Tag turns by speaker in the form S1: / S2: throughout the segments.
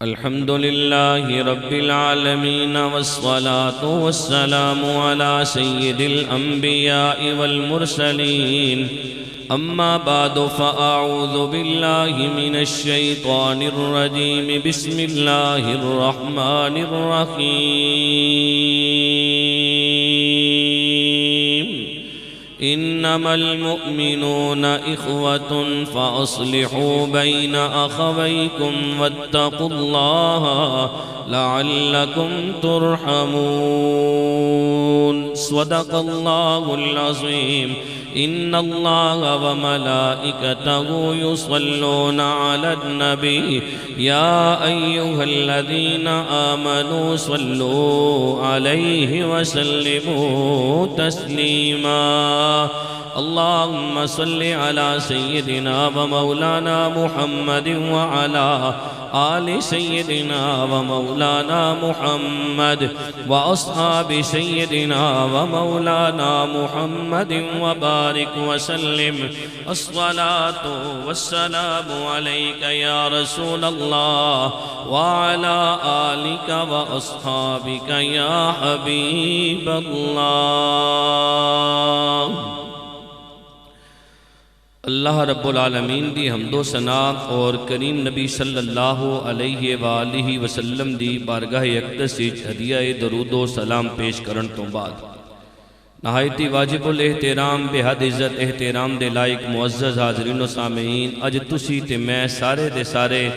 S1: الحمد لله رب العالمين والصلاة والسلام على سيد الأنبياء والمرسلين أما بعد فأعوذ بالله من الشيطان الرجيم بسم الله الرحمن الرحيم إنما المؤمنون إخوة فأصلحوا بين أخويكم واتقوا الله لعلكم ترحمون صدق الله العظيم إن الله وملائكته يصلون على النبي يا أيها الذين آمنوا صلوا عليه وسلموا تسليما اللهم صل على سيدنا ومولانا محمد وعلى آل سيدنا ومولانا محمد وأصحاب سيدنا ومولانا محمد وبارك وسلم الصلاة والسلام عليك يا رسول الله وعلى آلك وأصحابك يا حبيب الله اللہ رب العالمین دی حمد و ثنا اور کریم نبی صلی اللہ علیہ وآلہ وسلم دی بارگاہ اقدس وچ ہدیہ درود و سلام پیش کرن تو بعد نہایتی واجب الاحترام بے حد عزت احترام دے لائق معزز حاضرین و سامعین اج تسی تے میں سارے دے سارے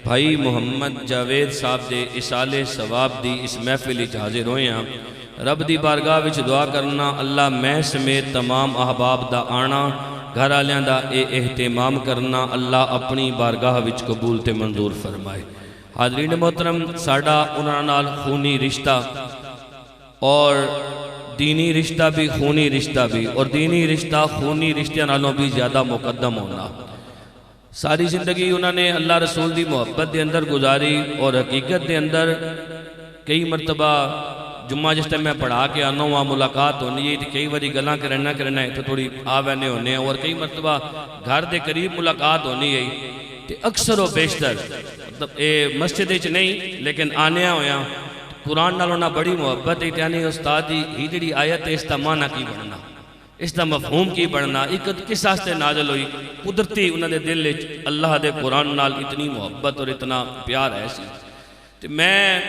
S1: بھائی محمد جاوید صاحب دے اصالِ ثواب دی اس محفل وچ حاضر ہوئے ہیں رب دی بارگاہ وچ دعا کرنا اللہ میں سمیت تمام احباب دا آنا گھر آلیاں دا اہتمام کرنا اللہ اپنی بارگاہ وچ قبول تے منظور فرمائے حاضرین محترم ساڑا انہاں نال خونی رشتہ اور دینی رشتہ بھی خونی رشتہ بھی اور دینی رشتہ خونی رشتہ نالوں بھی زیادہ مقدم ہونا ساری زندگی انہوں نے اللہ رسول دی محبت دے اندر گزاری اور حقیقت دے اندر کئی مرتبہ جمعہ جس ٹائم میں پڑھا کے آنا وہاں ملاقات ہونی ہے کئی باری گلاں کرنا ہے تو تھوڑی آوینے ہونے ہیں اور کئی مرتبہ گھر دے قریب ملاقات ہونی ہے کہ اکثر و بیشتر مسجد وچ نہیں لیکن آنے ہویا قرآن نال انہاں بڑی محبت ہے یعنی استاد ہی جڑی آیت ہے اس دا معنی کی بننا اس دا مفہوم کی بننا ایک کس واسطے نازل ہوئی قدرتی انہاں دے دل وچ اللہ دے قرآن نال اتنی محبت اور اتنا پیار ہے سی تے میں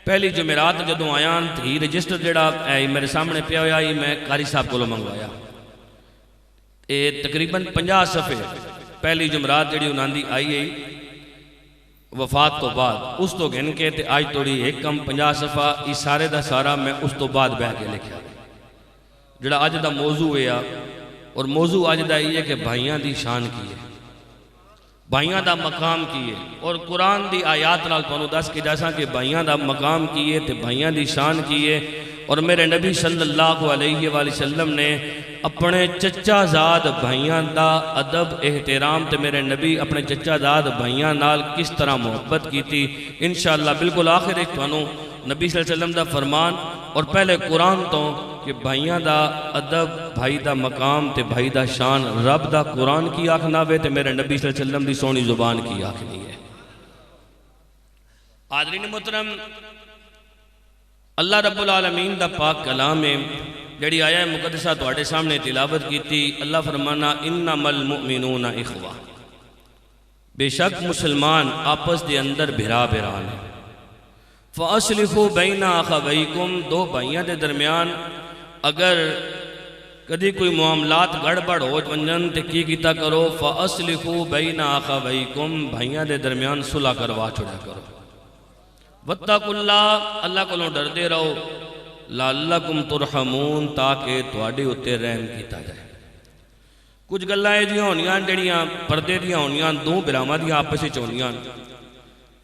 S1: پہلی جمعرات جدوں آیا تھی رجسٹر جڑا میرے سامنے پیا ہوا میں قاری صاحب کو منگوایا تقریباً 50 صفحے پہلی جمعرات جڑی انہاں دی آئی ہے وفات تو بعد اس تو گھن کے تے آج توڑی ایک کم 50 صفحہ اس سارے دا سارا میں اس تو بعد بہ کے لکھا جڑا آج دا موضوع ہے اور موضوع آج دا یہ ہے کہ بھائیاں دی شان کی ہے بھائیاں دا مقام کیے اور قرآن دی آیات نال تو دس کے جیسا کہ بھائیاں دا مقام کیے تے بھائیاں دی شان کیے اور میرے نبی صلی اللہ علیہ وآلہ وسلم نے اپنے چچا زاد بھائیاں دا ادب احترام تے میرے نبی اپنے چچا زاد بھائیاں نال کس طرح محبت کی تھی انشاءاللہ بالکل آخر ایک تھانوں نبی صلی اللہ علیہ وسلم دا فرمان اور پہلے قرآن تو کہ بھائیاں دا ادب بھائی دا مقام تے بھائی دا شان رب دا قرآن کی آخنا وے تے میرے نبی صلی اللہ علیہ وسلم دی سونی زبان کی آخنی ہے حاضرین محترم اللہ رب العالمین دا پاک کلام ہے جڑی آیا مقدسہ تواڈے سامنے تلاوت کی تھی اللہ فرمانا انما المؤمنون اخوہ بے شک مسلمان آپس دے اندر بھرا بھران ہے فَأَصْلِحُوا بَيْنَ أَخَوَيْكُمْ دو بھائیاں دے درمیان اگر کدی کوئی معاملات گڑبڑ ہو ونجن تے کی کیتا کرو فَأَصْلِحُوا بَيْنَ أَخَوَيْكُمْ بھائیاں دے درمیان صلح کروا چھوڑا کرو وَاتَّقُوا اللَّهَ اللہ کو ڈر دے رہو لَعَلَّكُمْ تُرْحَمُونَ تاکہ تواڈے اُتے رحم کیتا جائے کچھ گلاں جیاں ہونیاں جڑیاں پردے دیاں ہونیاں دو براواں دیاں آپس وچ ہونیاں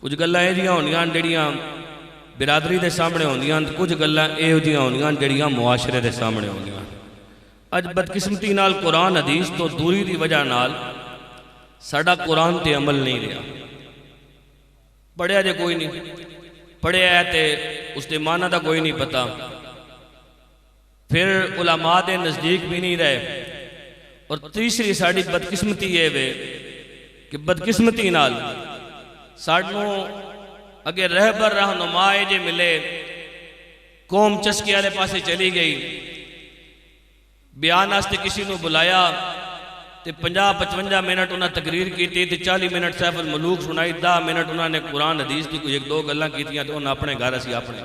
S1: کچھ گلاں جیاں ہونیاں جڑیاں برادری دے سامنے ہوندیاں کچھ گلاں ایہو جیاں ہونیاں جڑیاں معاشرے دے سامنے ہوندیاں اج بدقسمتی نال قرآن حدیث تو دوری دی وجہ نال ساڈا قرآن تے عمل نہیں رہا پڑھیا جے کوئی نہیں پڑھیا ہے تے اس دے معنی دا کوئی نہیں پتا پھر علماء دے نزدیک بھی نہیں رہے اور تیسری ساڑی بدقسمتی یہ وے کہ بدقسمتی نال سانوں اگے رہبر رہنما جے ملے، قوم چسکے والے پاسے چلی گئی، بیان واسطے کسی نو بلایا تے 50-55 منٹ انہاں تقریر کیتی تے 40 منٹ سیف الملوک سنائی، 10 منٹ انہاں نے قرآن حدیث دی کوئی 1-2 گلاں کیتیاں تے انہاں اپنے گھر اسی اپنے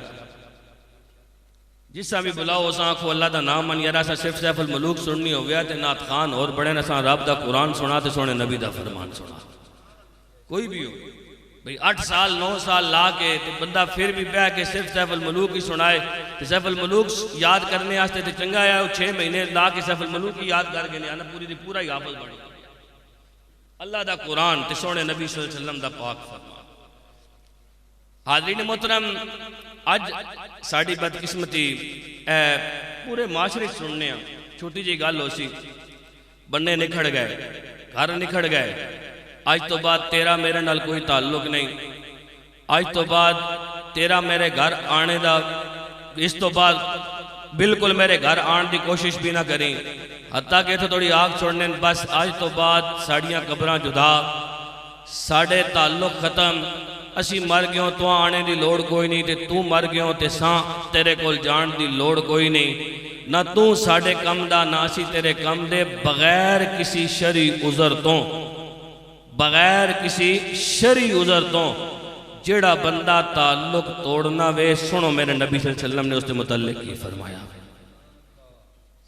S1: جس بھی بلاؤ اساں آکھو اللہ دا نام من یار اساں صرف سیف الملوک سننی ہو گیا تے نعت خان اور بڑے اساں رب دا قرآن سنا تے سونے نبی دا فرمان سنا۔ کوئی بھی ہو بھئی 8 سال 9 سال لا کے تے بندہ پھر بھی بیٹھ کے صرف سیف الملوک ہی سنائے تے سیف الملوک یاد کرنے واسطے تے چنگا ہے 6 مہینے لا کے سیف الملوک ہی یاد کر کے نے انا پوری دی پورا ہی حافظ بن اللہ دا قرآن تے سونے نبی صلی اللہ علیہ وسلم دا پاک فرمان۔ حاضرین محترم، اج ساڑی بدقسمتی پورے معاشرے سننے ہیں، چھوٹی جی گل ہو سی، بننے نکھڑ گئے، گھر نکھڑ گئے، آج تو بعد تیرا میرے نال کوئی تعلق نہیں، آج تو بعد تیرا میرے گھر آنے دا، اس تو بعد بالکل میرے گھر آن دی کوشش بھی نہ کریں، حتیٰ کہ تو تھوڑی آگ چھوڑنے، بس آج تو بعد ساڑیاں قبراں جدا، ساڑے تعلق ختم، اسی مر گئوں تو آنے دی لوڑ کوئی نہیں، تے تو مر گئوں تے ساں تیرے کول جان دی لوڑ کوئی نہیں، نہ تو ساڑے کم دا نہ اسی تیرے کم دے، بغیر کسی شرعی عذر تو، بغیر کسی شرعی عذر تو جڑا بندہ تعلق توڑنا وے، سنو میرے نبی صلی اللہ علیہ وسلم نے اس کے متعلق یہ فرمایا۔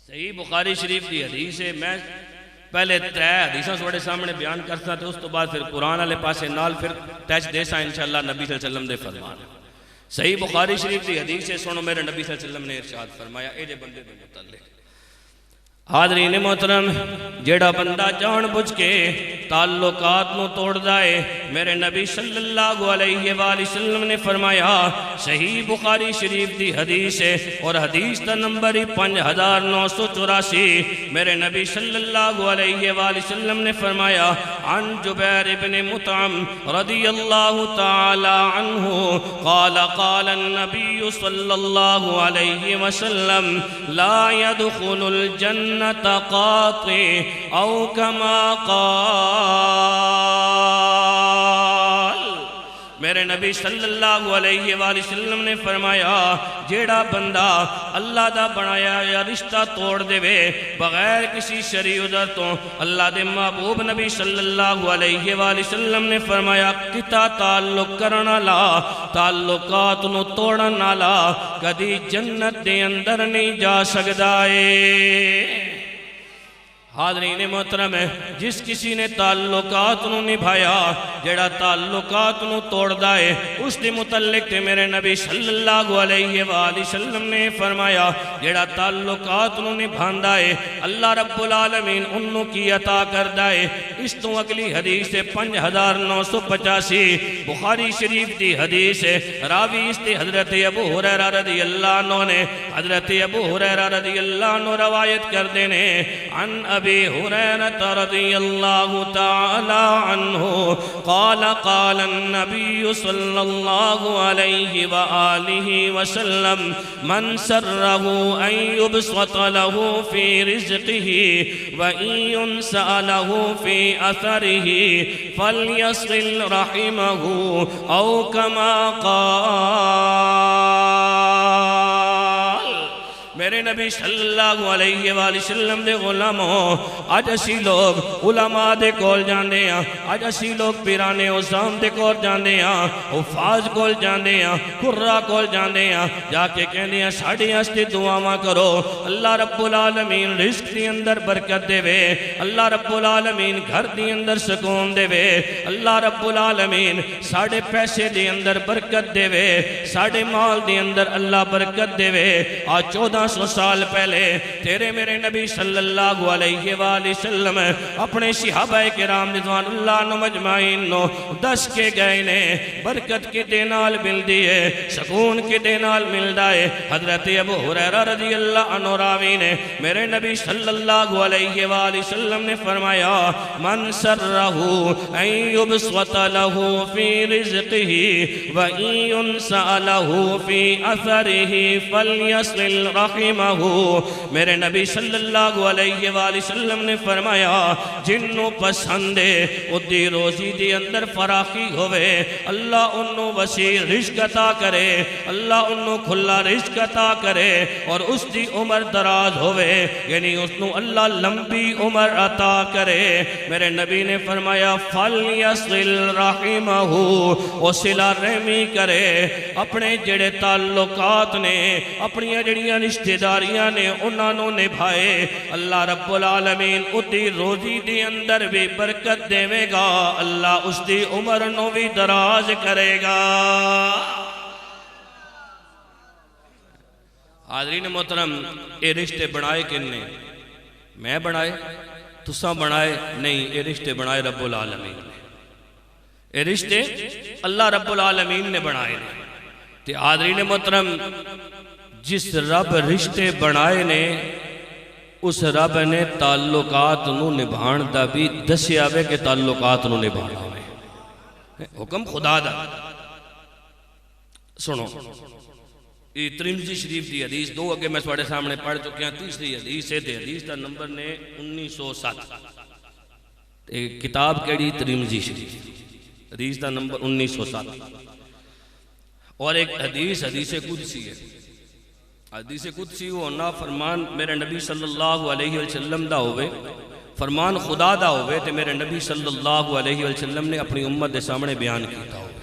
S1: صحیح بخاری شریف کی حدیث ہے، میں پہلے 3 حدیثاں سوڑے سامنے بیان کرتا تھا، اس تو بعد پھر قرآن والے پاسے نال پھر ٹچ دے سا انشاءاللہ نبی صلی اللہ علیہ وسلم دے فرمان۔ صحیح بخاری شریف کی حدیث ہے، سنو میرے نبی صلی اللہ علیہ وسلم نے ارشاد فرمایا اے جے بندے دے متعلق۔ حاضرین محترم، جیڑا بندہ جان بجھ کے تعلقات نو توڑ دائے، میرے نبی صلی اللہ علیہ وآلہ وسلم نے فرمایا، صحیح بخاری شریف دی حدیث ہے اور حدیث دا نمبر 5984، میرے نبی صلی اللہ علیہ وآلہ وسلم نے فرمایا، عن جبیر بن مطعم رضی اللہ تعالی عنہ قال قال النبی صلی اللہ علیہ وسلم لا يدخل الجنة قاطع او کما قال، میرے نبی صلی اللہ علیہ وآلہ وسلم نے فرمایا، جیڑا بندہ اللہ دا بنایا یا رشتہ توڑ دے وے بغیر کسی شرعی عذر تو، اللہ دے محبوب نبی صلی اللہ علیہ وآلہ وسلم نے فرمایا، قطع تعلق کرنا لا، تعلقات نو توڑنا لا، کدی جنت دے اندر نہیں جا سکدائے۔ حاضرین محترم، جس کسی نے تعلقات نو نبھایا، جڑا تعلقات نو توڑ دائے، اس دی متعلق تے میرے نبی صلی اللہ علیہ وآلہ وسلم نے فرمایا، جڑا تعلقات نو نبھاندائے اللہ رب العالمین انہوں کی عطا کر دائے۔ اس تو اگلی حدیث 5985 بخاری شریف دی حدیث ہے، راوی اس دی حضرت ابو ہریرہ رضی اللہ عنہ نے، حضرت ابو ہریرہ رضی اللہ عنہ روایت کر دینے، عن ابی هريرة رضي الله تعالى عنه قال قال النبي صلى الله عليه وآله وسلم من سره أن يبسط له في رزقه وإن ينسأ له في أثره فليصل رحمه أو كما قال۔ میرے نبی صلی اللہ علیہ وآلہ وسلم دے غلاموں، آج اسی لوگ علماء دے کول جاندے ہیں، آج اسی لوگ پیرانے عظام دے کول جاندے ہیں، حفاظ کول جاندے ہیں، قرہ کول جاندے ہیں، جا کے کہنے ہیں ساڑھے ہستے دعاواں کرو، اللہ رب العالمین رزق دی اندر برکت دے وے، اللہ رب العالمین گھر دی اندر سکون دے وے، اللہ رب العالمین ساڑھے پیسے دی اندر برکت دے وے، ساڑھے مال دی اندر اللہ برکت دے وے۔ آج 1400 سال پہلے تیرے میرے نبی صلی اللہ علیہ وآلہ وسلم اپنے صحابہ کرام رضوان اللہ عنہ مجمعین نو دس کے گئے نے، برکت کے دینال مل دیئے، سکون کے دینال مل دائے۔ حضرت ابو ہریرہ رضی اللہ عنہ راوی نے، میرے نبی صلی اللہ علیہ وآلہ وسلم نے فرمایا، من سرہ ان یبسط لہ فی رزقہ وان ینسأ لہ فی اثرہ فلیصل رحمہ رحمہ، میرے نبی صلی اللہ علیہ وآلہ وسلم نے فرمایا جنوں پسند ہے ادھی روزی دی اندر فراخی ہوئے، اللہ انہوں وسیع رزق عطا کرے، اللہ انہوں کھلا رزق عطا کرے، اور اس دی عمر دراز ہوئے، یعنی اس نو اللہ لمبی عمر عطا کرے۔ میرے نبی نے فرمایا فَلْيَصِلْ رَحِمَهُ، وہ صلہ رحمی کرے، اپنے جڑے تعلقات نے، اپنی جڑیاں رشتہ داریاں نے انہوں نے نبھائے، اللہ رب العالمین ادھی روزی دی اندر بھی برکت دے گا، اللہ اس دی عمر نو بھی دراز کرے گا۔ حاضرین محترم، اے رشتے بنائے کن نے؟ میں بنائے؟ تساں بنائے؟ نہیں، اے رشتے بنائے رب العالمین نے، اے رشتے اللہ رب العالمین نے بنائے نے۔ تے حاضرین محترم، جس رب رشتے بنائے نے اس رب نے تعلقات نو نبھان دا بھی دسیا وے کہ تعلقات نو نبھانا ہوئے، حکم خدا دا۔ سنو، یہ ترمذی شریف دی حدیث دو اگے میں سواڑے سامنے پڑھ چکے ہیں، تیسری حدیث ہے، حدیث دا نمبر نے 1907، کتاب کیڑی؟ ترمذی شریف، حدیث دا نمبر 1907، اور ایک حدیث قدسی ہے۔ حدیث قدسی ہونا فرمان میرے نبی صلی اللہ علیہ وسلم دا ہوئے، فرمان خدا دا ہوئے، تے میرے نبی صلی اللہ علیہ وسلم نے اپنی امت دے سامنے بیان کیتا ہوئے۔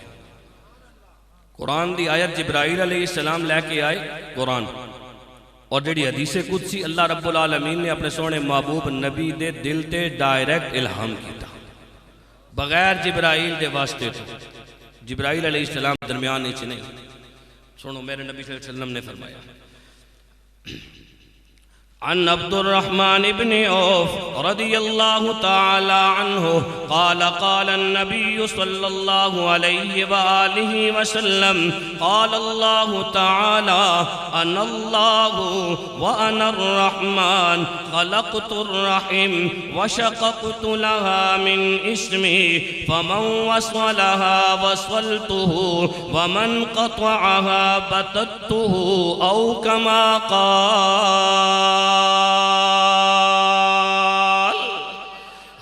S1: قرآن دی آیت جبرائیل علیہ السلام لے کے آئے قرآن، اور جڑی حدیث قدسی اللہ رب العالمین نے اپنے سونے محبوب نبی دے دل تے ڈائریکٹ الہام کیتا، بغیر جبرائیل دے واسطے تو، جبرائیل علیہ السلام درمیان نیچے نہیں۔ سنو، میرے نبی صلی اللہ علیہ وسلم نے فرمایا عن عبد الرحمن بن عوف رضی اللہ تعالی عنہ قال قال النبی صلی اللہ علیہ وآلہ وسلم قال اللہ تعالی انا اللہ وانا الرحمن خلقت الرحم وشققت لها من اسمی فمن وصلها وصلته ومن قطعها بتته او کما قال۔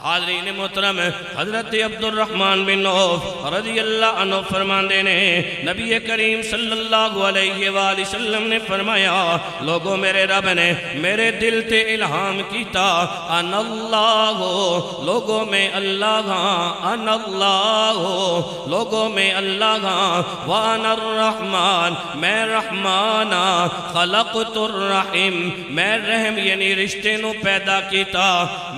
S1: حاضرین محترم، حضرت عبد الرحمن بن عوف رضی اللہ عنہ فرماندے نے نبی کریم صلی اللہ علیہ وآلہ وسلم نے فرمایا لوگوں میرے رب نے میرے دل تے الہام کیتا، ان اللہ، لوگوں میں اللہ ہاں، ان اللہ، لوگوں میں اللہ ہاں، وانا الرحمن، میں رحمان ہاں، خلقت الرحم، میں رحم یعنی رشتے نو پیدا کیتا،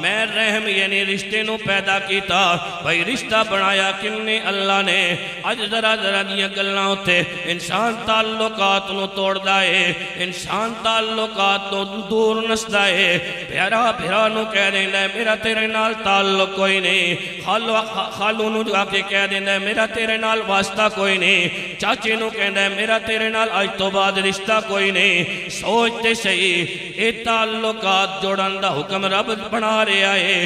S1: میں رحم یعنی رشتے نو پیدا کیتا۔ بھائی رشتہ بنایا کن نے؟ اللہ نے۔ اج ذرا دیاں گلاں ہوتے انسان تعلقات نو توڑ دائے، انسان تعلقات نو دور نس دائے، بھیرا نو کہہ دینا ہے میرا تیرے نال تعلق کوئی نہیں، خالو نو جا کے کہہ دینا ہے میرا تیرے نال واسطہ کوئی نہیں، چاچے نو کہنا ہے میرا تیرے نال آج تو بعد رشتہ کوئی نہیں۔ سوچتے صحیح، اے تعلقات جوڑن دا حکم رب بنا رہا ہے،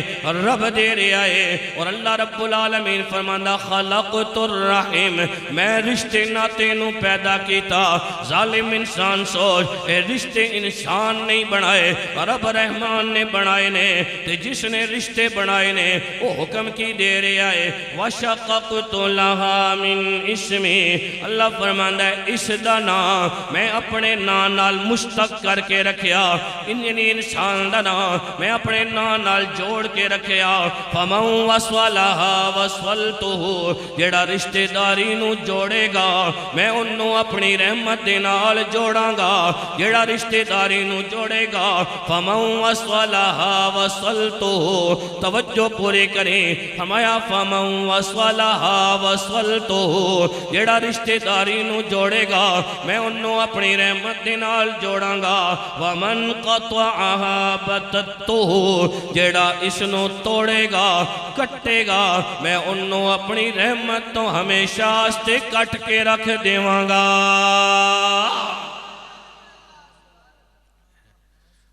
S1: رب دے رہا ہے، اور اللہ رب العالمین فرمانا خلقت الرحم، میں رشتے ناتے نو پیدا کیتا۔ ظالم انسان سوچ، اے رشتے انسان نہیں بنائے، رب رحمان نے بنائے نے، تے جس نے رشتے بنائے نے وہ حکم کی دے رہا ہے وَشَقَقْتُ لَهَا مِنْ اسْمِي، اللہ فرمانا ہے اس دا نام میں اپنے نام نال مشتق کر کے رکھیا، یعنی انسان دا نام میں اپنے نام نال جوڑ کے رکھیا۔ فَمَنْ وَصْوَلَهَا وَصْوَلْتُهُ، جیڑا رشتہ داری نو جوڑے گا میں انہوں اپنی رحمت دے نال جوڑاں گا، جیڑا رشتہ داری نو جوڑے گا۔ فَمَنْ وَصْوَلَهَا وَصْوَلْتُهُ، توجہ پورے کریں، فرمایا فَمَنْ وَصْوَلَهَا وَصْوَلْتُهُ، جیڑا رشتہ داری نو جوڑے گا میں انہوں اپنی رحمت دے نال جوڑاں گا۔ وَمَنْ قَطَعَهَا بَتَتُّهُ، جیڑا اس نو توڑے گا کٹے گا میں انہوں اپنی رحمت تو ہمیشہ آستے کٹ کے رکھ دیواں گا۔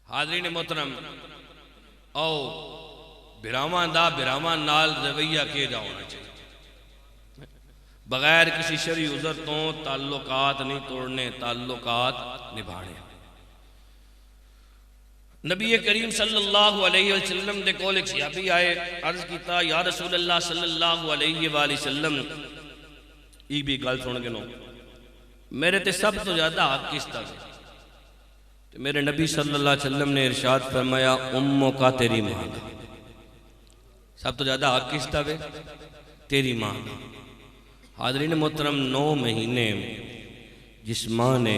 S1: حاضرین محترم، آؤ برامان نال رویہ کیے جاؤنا چاہیے، بغیر کسی شرعی عذر تو تعلقات نہیں توڑنے، تعلقات نبھانے۔ نبی کریم صلی اللہ علیہ وسلم دے کول ایک صحابی آئے، عرض کیتا یا رسول اللہ صلی اللہ علیہ وآلہ وسلم، ایک بھی گل سن کے نو میرے تے سب تو زیادہ حق کس طرح ہے؟ تو میرے نبی صلی اللہ علیہ وسلم نے ارشاد فرمایا اموں کا تیری ماں دا۔ سب تو زیادہ حق کس طرح ہے؟ تیری ماں دا۔ حاضرین محترم، 9 مہینے جس ماں نے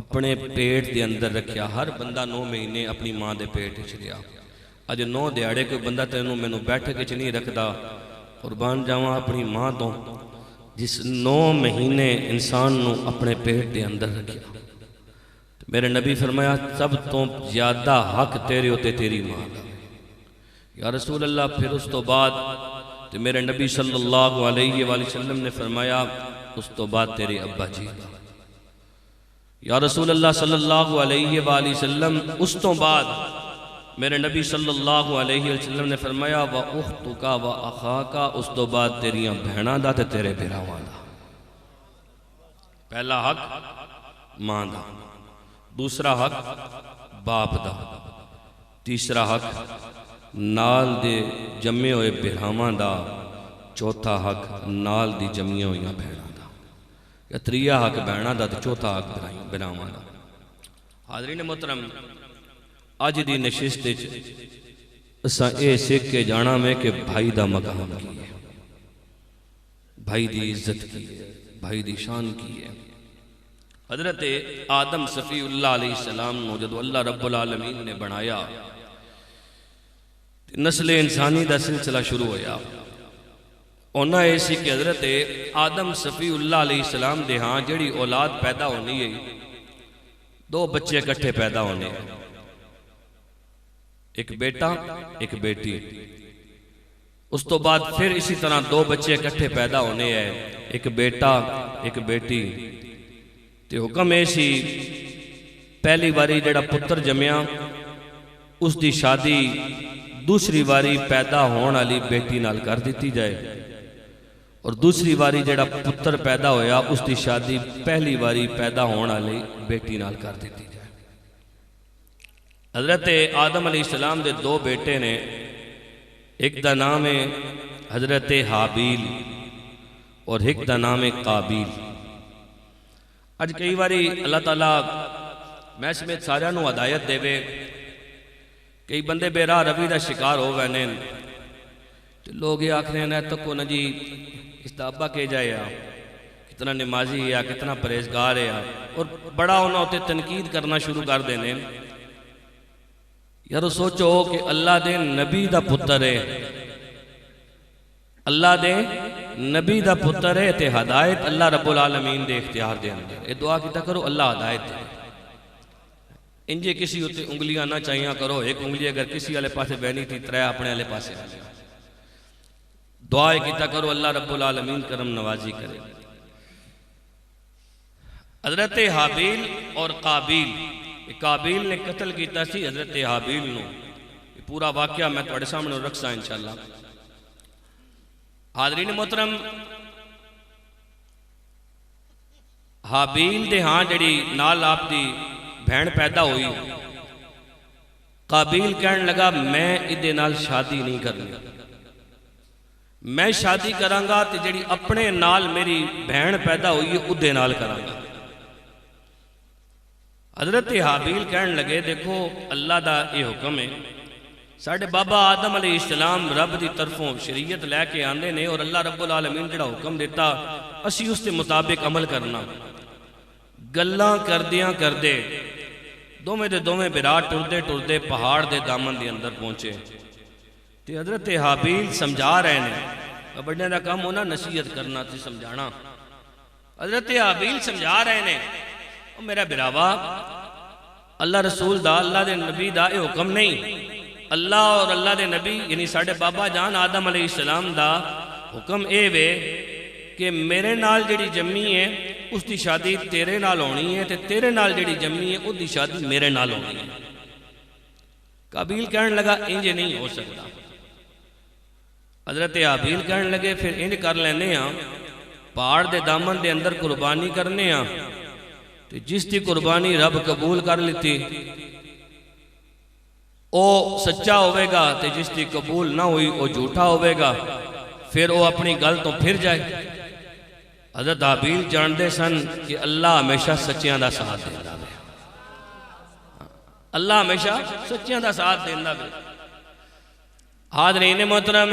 S1: اپنے پیٹ دے اندر رکھیا، ہر بندہ 9 مہینے اپنی ماں دے پیٹ وچ رہیا۔ اج 9 دیہاڑے کوئی بندہ تینوں مینوں بیٹھک وچ نہیں رکھدا، قربان جاواں اپنی ماں تو جس 9 مہینے انسان نو اپنے پیٹ دے اندر رکھیا۔ میرے نبی فرمایا سب تو زیادہ حق تیرے ہوتے تیری ماں دا۔ یا رسول اللہ پھر اس تو بعد؟ تو میرے نبی صلی اللہ علیہ وآلہ وسلم نے فرمایا اس تو بعد تیرے ابا جی دا۔ یا رسول اللہ صلی اللہ علیہ وآلہ وسلم اس تو بعد؟ میرے نبی صلی اللہ علیہ وسلم نے فرمایا وَأُخْتُكَ وَأَخَاكَ، اس تو بعد تیریاں بہناں دا تے تیرے بھراواں دا۔ پہلا حق ماں دا، دوسرا حق باپ دا، تیسرا حق نال دے جمے ہوئے بھراواں دا، چوتھا حق نال دی جمی ہوئیاں بہناں دا، یا تریہ حق بہناں دا تے چوتھا حق بھراواں دا۔ حاضرین محترم، آج دی نشست اساں اے سکھ کے جانا میں کہ بھائی دا مقام کی ہے، بھائی دی عزت کی ہے، بھائی دی شان کی ہے۔ حضرت آدم صفی اللہ علیہ السلام نو جدو اللہ رب العالمین نے بنایا، نسل انسانی دا سلسلہ شروع ہویا۔ اونا ایسی کہ حضرت آدم صفی اللہ علیہ السلام دے ہاں جڑی اولاد پیدا ہونی ہے، 2 بچے کٹھے پیدا ہونے ہیں، ایک بیٹا ایک بیٹی۔ اس تو بعد پھر اسی طرح 2 بچے کٹھے پیدا ہونے ہیں، ایک بیٹا ایک بیٹی۔ تے حکم ایسی پہلی باری جڑا پتر جمیا اس دی شادی دوسری باری پیدا ہون والی بیٹی نال کر دیتی جائے، اور دوسری باری جڑا پتر پیدا ہویا اس دی شادی پہلی باری پیدا ہون والی بیٹی نال کر دیتی جائے۔ حضرت آدم علیہ السلام دے 2 بیٹے نے، ایک دا نام ہے حضرت حابیل اور ایک دا نام ہے قابیل۔ اج کئی باری اللہ تعالیٰ میں سمیت سارے نو ہدایت دے وے، کئی بندے بے راہ روی دا شکار ہو گئے نے، تو لوگ یہ آکھنے ہیں تکو نا جی اس دا ابا کے جائے کتنا نمازی ہے، کتنا پرہیزگار ہے، اور بڑا انہوں ہوتے تنقید کرنا شروع کر دینے۔ یارو سوچو کہ اللہ دے نبی دا پتر ہے، اللہ دے نبی دا پتر ہے تے ہدایت اللہ رب العالمین دے اختیار دے اندر۔ اے دعا کیتا کرو اللہ ہدایت دے، انجے کسی ہوتے انگلیاں نہ چاہیاں کرو، ایک انگلی اگر کسی والے پاسے بہنی تھی 3 اپنے والے پاسے دعا کیتا کرو اللہ رب العالمین کرم نوازی کرے۔ حضرت حابیل اور قابیل نے قتل کیتا سی حضرت حابیل نو، پورا واقعہ میں تھوڑے سامنے رکھسا انشاءاللہ۔ حاضرین محترم، حابیل دے ہاں جڑی نال آپ دی بہن پیدا ہوئی، قابیل کہنے لگا میں ادھے نال شادی نہیں کرنی، میں شادی کرانگا تے جڑی اپنے نال میری بہن پیدا ہوئی ہے ادھے نال کرانگا۔ حضرت حابیل کہنے لگے دیکھو اللہ دا یہ حکم ہے، ساڑھے بابا آدم علیہ السلام رب دی طرفوں شریعت لے کے آندے نے، اور اللہ رب العالمین جڑا حکم دیتا اسی اس کے مطابق عمل کرنا۔ گلاں کردیاں کردے دوویں برا ٹردے پہاڑ دے دامن دے اندر پہنچے، تے حضرت حابیل سمجھا رہے نے، بڑھنے دا کام ہونا نصیحت کرنا تے سمجھانا۔ حضرت حابیل سمجھا رہے نے میرا براوا، اللہ رسول دا اللہ دے نبی دا اے حکم نہیں، اللہ اور اللہ دے نبی یعنی ساڑھے بابا جان آدم علیہ السلام دا حکم اے وے کہ میرے نال جڑی جمی ہے اس دی شادی تیرے نال ہونی ہے تے تیرے نال جڑی جمی ہے اس دی شادی میرے نال ہونی ہے۔ قابیل کہنے لگا انج نہیں ہو سکتا۔ حضرت حابیل کہنے لگے پھر انج کر لینے ہاں، پہاڑ دے دامن دے اندر قربانی کرنے ہاں، تے جس دی قربانی رب قبول کر لیتی او سچا ہوئے گا تے جس کی قبول نہ ہوئی او جھوٹا ہوئے گا، پھر او اپنی گل تو پھر جائے۔ حضرت حابیل جاندے سن کہ اللہ ہمیشہ سچیاں دا ساتھ دینا ہے، اللہ ہمیشہ سچیاں دا ساتھ دینا ہے۔ حاضرین محترم،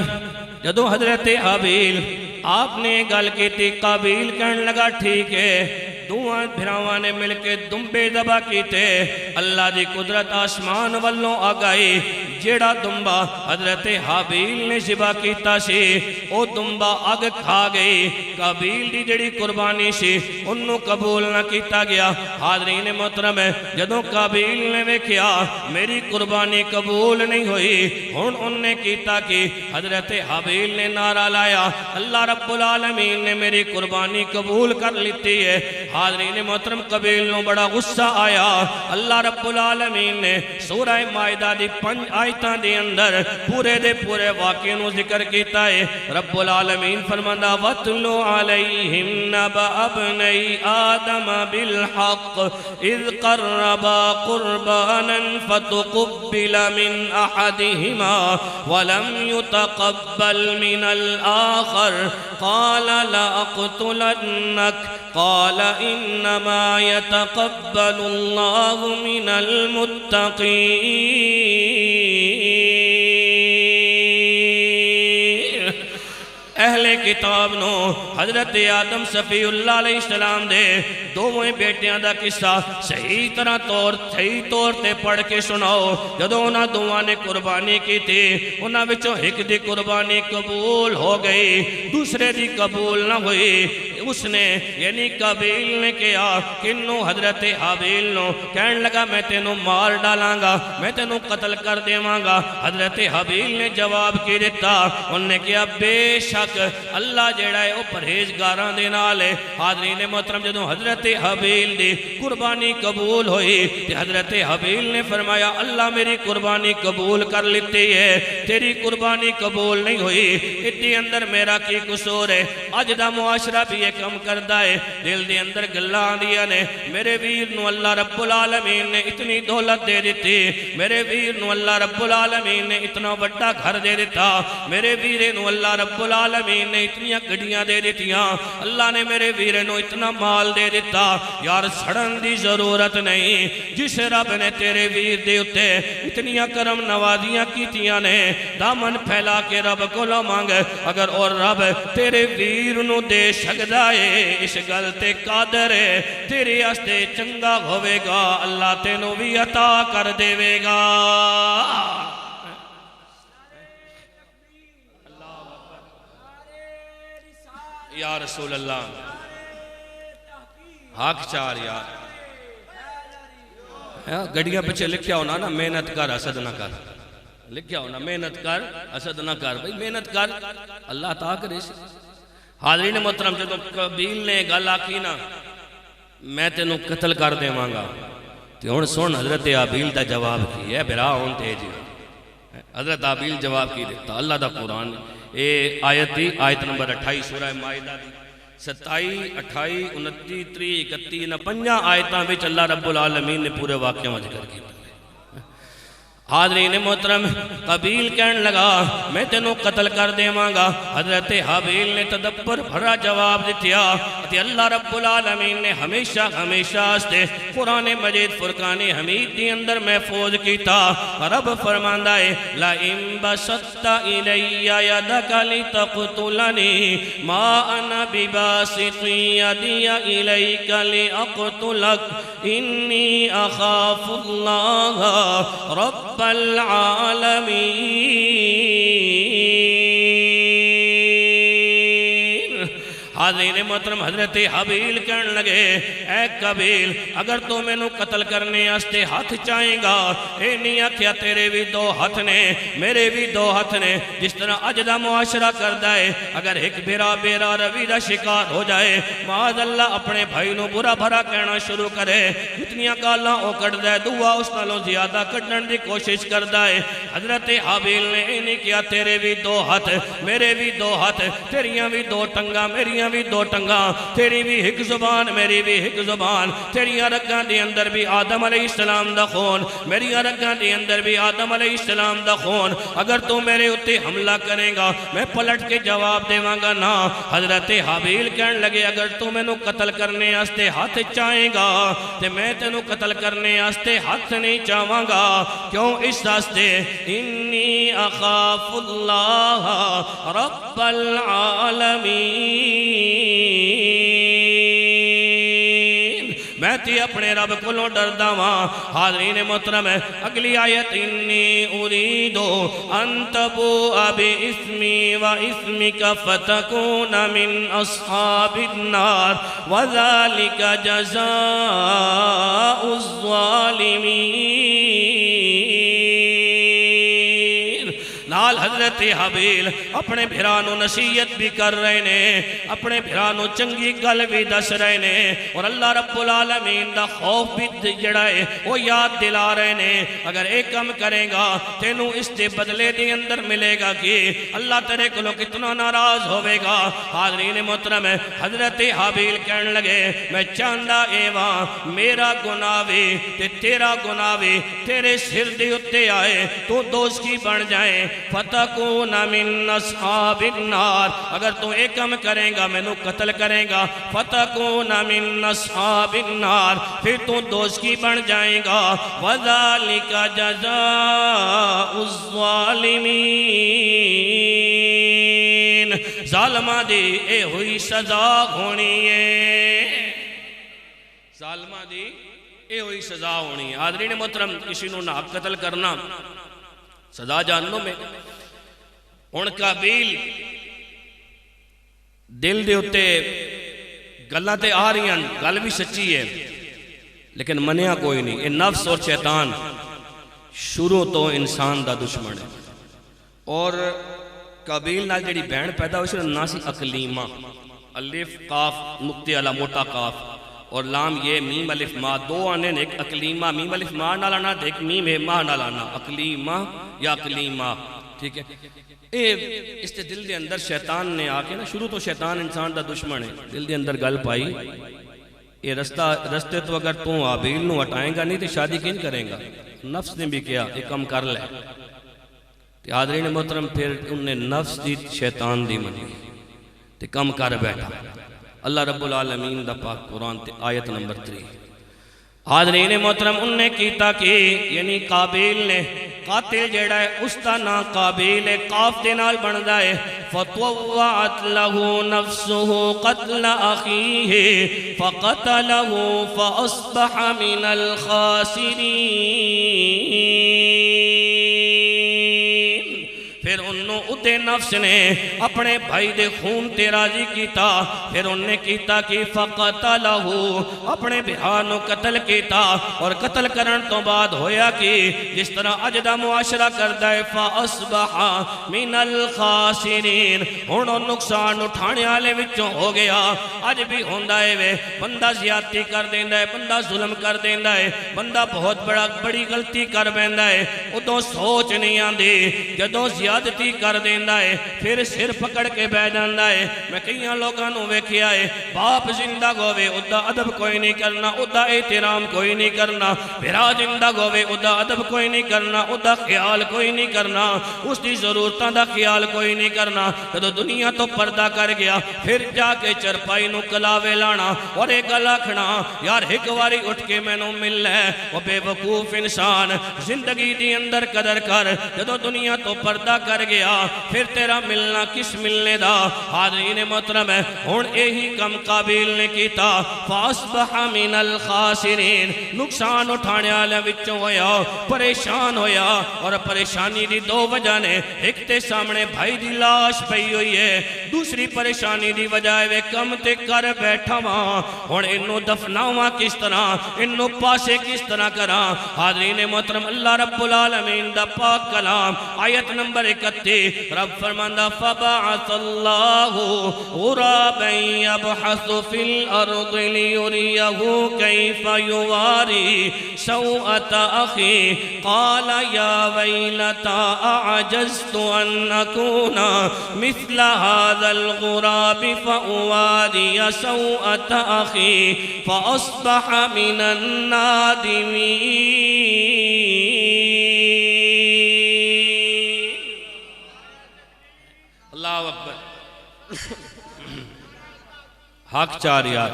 S1: جدو حضرت حابیل آپ نے گل کی تھی، قابیل کہنے لگا ٹھیک ہے، دوہاں بھراواں نے مل کے دمبے ذبح کیتے، اللہ دی قدرت آسمان والوں آگائی، جیڑا دمبا حضرت حابیل نے ذبح کیتا سی او دمبا اگ کھا گئی، قابیل دی جڑی قربانی سی انہوں قبول نہ کیتا گیا۔ حاضرین محترم، جدوں قابیل نے ویکھیا میری قربانی قبول نہیں ہوئی، ہن ان نے کیتا کہ حضرت حابیل نے نعرہ لایا اللہ رب العالمین نے میری قربانی قبول کر لیتی ہے۔ حاضرین محترم، قابیل نو بڑا غصہ آیا، اللہ رب العالمین نے سورہ مائدہ دی 5 آیتاں دے اندر پورے دے پورے واقعے نو ذکر کیتا ہے۔ رب العالمین فرماندا وَاتْلُ عَلَيْهِمْ نَبَأَ ابْنَيْ آدَمَ بِالْحَقِّ إِذْ قَرَّبَا قُرْبَانًا فَتُقُبِّلَ مِنْ أَحَدِهِمَا وَلَمْ يُتَقَبَّلْ مِنَ الْآخَرِ قَالَ لَأَقْتُلَنَّكَ قال انما يتقبل الله من المتقین۔ اہل کتاب نو حضرت آدم صفی اللہ علیہ السلام دے دوویں بیٹیاں دا قصہ صحیح طور تے پڑھ کے سناؤ۔ جدو انہاں دوواں نے قربانی کی تھی، انہاں وچوں ایک دی قربانی قبول ہو گئی، دوسرے دی قبول نہ ہوئی۔ اس نے یعنی قابیل نے کیا کنو حضرت حابیل نو کہنے لگا میں تینوں مار ڈالاں گا، میں تینوں قتل کر دیواں گا۔ حضرت حابیل نے جواب کی دیتا، انہوں نے کیا بے شک اللہ جیڑا ہے وہ پرہیزگاراں دے نال ہے۔ حاضرین محترم، جدوں حضرت حابیل دی قربانی قبول ہوئی تے حضرت حابیل نے فرمایا اللہ میری قربانی قبول کر لیتی ہے، تیری قربانی قبول نہیں ہوئی، اتنی اندر میرا کی قصور ہے؟ اج دا معاشرہ بھی کم کردہ ہے، دل دے اندر گلاں دیا نے میرے ویر نو اللہ رب العالمین نے اتنی دولت دے دیتی، میرے ویر نو اللہ رب العالمین نے اتنا بڑا گھر دے دیتا، میرے ویرے نو اللہ رب العالمین نے اتنی گڈیاں دے دیتیاں، اللہ نے میرے ویرے نو اتنا مال دے دیتا۔ یار سڑن دی ضرورت نہیں، جس رب نے تیرے ویر دے اتے اتنی کرم نوازیاں کیتیاں نے، دامن پھیلا کے رب کو لو مانگ، اگر اور رب تیرے ویر نو دے سکدا اس گل تے قادر ہے، تیرے آستے چنگا ہوئے گا، اللہ تینوں بھی عطا کر دے گا۔ یا رسول اللہ، حق چار یار، گڑیاں پچھے لکھیا ہونا نا محنت کر حسد نہ کر، لکھیا ہونا محنت کر حسد نہ کر، بھئی محنت کر اللہ عطا کرے سے۔ حاضرین محترم، جب قابیل نے گل آکھی نا میں تینوں قتل کر دے مانگا، تو ہن سن حضرت حابیل دا جواب کی ہے بھرا ہون تیجی۔ حضرت حابیل جواب کی دیتا اللہ دا قرآن اے آیت دی، آیت نمبر 28 سورہ مائدہ دی 27 28 29 30 31 5 آیتاں وچ اللہ رب العالمین نے پورے واقعہ میں ذکر کیا۔ حاضرین محترم، قابیل کہنے لگا میں تینوں قتل کر دے مانگا، حضرت حابیل نے تدبر بھرا جواب دیا کہ اللہ رب العالمین نے ہمیشہ ہستے قرآن مجید فرقان حمید دی اندر محفوظ کیتا۔ رب فرماندہ ہے لَئِن بَسَطْتَ إِلَيَّ يَدَكَ لِتَقْتُلَنِي مَا أَنَا بِبَاسِطٍ يَدِيَ إِلَيْكَ لِأَقْتُلَكَ إِنِّي أَخَافُ اللَّهَ رَبَّ العالمین۔ حاضرین محترم، حضرت حابیل کہنے لگے اے قابیل اگر تو میں نو قتل کرنے آستے ہاتھ چاہیں گا، اے نہیں آکھیا تیرے بھی دو ہاتھ نے میرے بھی دو ہاتھ نے، جس طرح اج دا معاشرہ کردہ ہے، اگر ایک بیرا روی دا شکار ہو جائے معاذ اللہ اپنے بھائی نو برا بھرا کہنا شروع کرے، اتنیاں گالاں او کٹ دے، دعا اس نالوں زیادہ کٹن دی کوشش کردہ ہے۔ حضرت حابیل نے نہیں کیا تیرے بھی دو ہاتھ میرے بھی دو ہاتھ، تیریاں بھی دو ٹنگا میریاں بھی دو ٹنگاں، تیری بھی ایک زبان میری بھی ایک زبان، تیری رگاں دے اندر بھی آدم علیہ السلام دا خون، میری رگاں دے اندر بھی آدم علیہ السلام دا خون، اگر تو میرے اتے حملہ کرے گا میں پلٹ کے جواب دے گا نا۔ حضرت حابیل کہن لگے اگر تو میں نو قتل کرنے آستے ہاتھ چاہیں گا تے میں تینو قتل کرنے آستے ہاتھ نہیں چاہواں گا، کیوں اس راستے انی اخاف اللہ رب العالمین، میں تی اپنے رب کلوں ڈردا واں۔ حاضرین محترم ہے اگلی آیت انی اریدو ان تبوء باسمی و اسمک فتکون من اصحاب النار وذالک جزاء الظالمین۔ نال حضرت حابیل اپنے بھرانو نصیحت بھی کر رہے نے، اپنے بھرانو چنگی گل بھی دس رہے نے، اور اللہ رب العالمین دا خوف بھی جڑا ہے وہ یاد دلا رہے نے۔ اگر ایک کم کرے گا تینوں اس دے بدلے دے اندر ملے گا کہ اللہ تیرے کلو کتنا ناراض ہوئے گا۔ حاضرین محترم ہے حضرت حابیل کہنے لگے میں چاندہ ایواں میرا گناہ بھی تے تیرا گناہ بھی تیرے سر دے اتے آئے، تو دوست کی بن جائیں، فَتَكُونَ مِنْ أَصْحَابِ النَّارِ، اگر تو ایک کم کریں گا میں نو قتل کریں گا، فَتَكُونَ مِنْ أَصْحَابِ النَّارِ، پھر تو دوست کی بن جائیں گا، وَذَلِكَ جَزَاءُ الظَّالِمِينَ، ظالمہ دی اے ہوئی سزا ہونی ہے، ظالمہ دی اے ہوئی سزا ہونی ہے۔ حاضرین محترم کسی نو نہ قتل کرنا سزا جاننوں میں ہن قابیل دل دے اتے گلاں تے آ رہی ہیں، گل بھی سچی ہے لیکن منیا کوئی نہیں۔ یہ نفس اور شیطان شروع تو انسان دا دشمن ہے، اور قابیل نال جڑی بہن پیدا ہوئی سی نا سی اقلیمہ، الف قاف نقطے والا موٹا قاف اور لام یہ میم الف ما، دو آنے نے، ایک اقلیمہ میم الف ما نال آنا، ایک میم ما نال آنا، اقلیمہ یا اقلیمہ، ٹھیک ہے۔ اس تے دل دے اندر شیطان نے آکے نا، شروع تو شیطان انسان دا دشمن ہے، دل دے اندر گل پائی یہ رستے تو اگر تو حابیل نو ہٹائیں گا نہیں تو شادی کن کریں گا۔ نفس نے بھی کیا ایک کم کر لے، حاضرین محترم پھر انہوں نے نفس دی شیطان دی منی تے کم کر بیٹھا۔ اللہ رب العالمین دا پاک قرآن تے آیت نمبر 3۔ حاضرین محترم انہوں نے کیتا کہ یعنی قابیل نے قاتل جیڑا ہے اس دا نا قابیل ہے، قاف دے نال بندہ ہے، فَطَوَّعَتْ لَهُ نَفْسُهُ قَتْلَ أَخِيهِ فَقَتَلَهُ فَأَصْبَحَ مِنَ الْخَاسِرِينَ۔ پھر انہوں ادھے نفس نے اپنے بھائی دے خون تے راضی کیتا، پھر انہوں نے کیتا کہ فَقَتَلَهُ اپنے بہانو قتل کیتا، اور قتل کرن تو بعد ہویا کہ جس طرح اجدہ معاشرہ کردہ ہے فَأَصْبَحَ مِنَ الْخَاسِرِينَ، انہوں نقصان اٹھانے آلے وچوں ہو گیا۔ آج بھی ہوندہ ہے وے بندہ زیادتی کر دیندہ ہے، بندہ ظلم کر دیندہ ہے، بندہ بہت بڑی غلطی کر بیندہ ہے، ادھوں سوچ نہیں آندی، جدوں زیادتی کر دیندہ ہے پھر سر پکڑ کے بے جاندہ ہے۔ میں کئیاں لوگاں نو ویکھیا ہے باپ زندہ گوے ادھا ادب کوئی نہیں کرنا، ادھا احترام کوئی نہیں کرنا، بھرا زندہ گوے ادھا ادب کوئی نہیں کرنا، ادھا خیال کوئی نہیں کرنا، اس دی ضرورتاں دا خیال کوئی نہیں کرنا۔ جدو دنیا تو پردہ کر گیا پھر جا کے چرپائی نو کلاوے لانا اور ایک لاکھنا یار ایک واری اٹھ کے میں نو مل لے، وہ بے وقوف انسان زندگی دی اندر قدر کر، جدو دنیا تو پردہ کر گیا پھر تیرا ملنا کس ملنے دا۔ حاضرین محترم ہے ہون یہی کم قابیل نے کیتا، فَأَصْبَحَ مِنَ الْخَاسِرِينَ، نقصان اٹھانے آلے وچوں ہویا، پریشان ہویا، اور پریشانی دی دو وجہ نے، ایک تے سامنے بھائی دی لاش پئی ہوئی ہے، دوسری پریشانی دی وجہ ہے کم تے کر بیٹھا ماں، ہون انہوں دفناواں کس طرح، انہوں پاسے کس طرح کراں۔ حاضرین محترم اللہ رب العالمین دا پاک کلام آیت نمبر 31 رب فرماندا فبعث اللہ غرابا یبحث فی الارض لیریہ کیف یواری سوءۃ اخی قال یا ویلتا اعجزت ان اکون مثل هذا الغراب فأواری سوءۃ اخی فاصبح من النادمین۔ اللہ اکبر۔ حق چار یار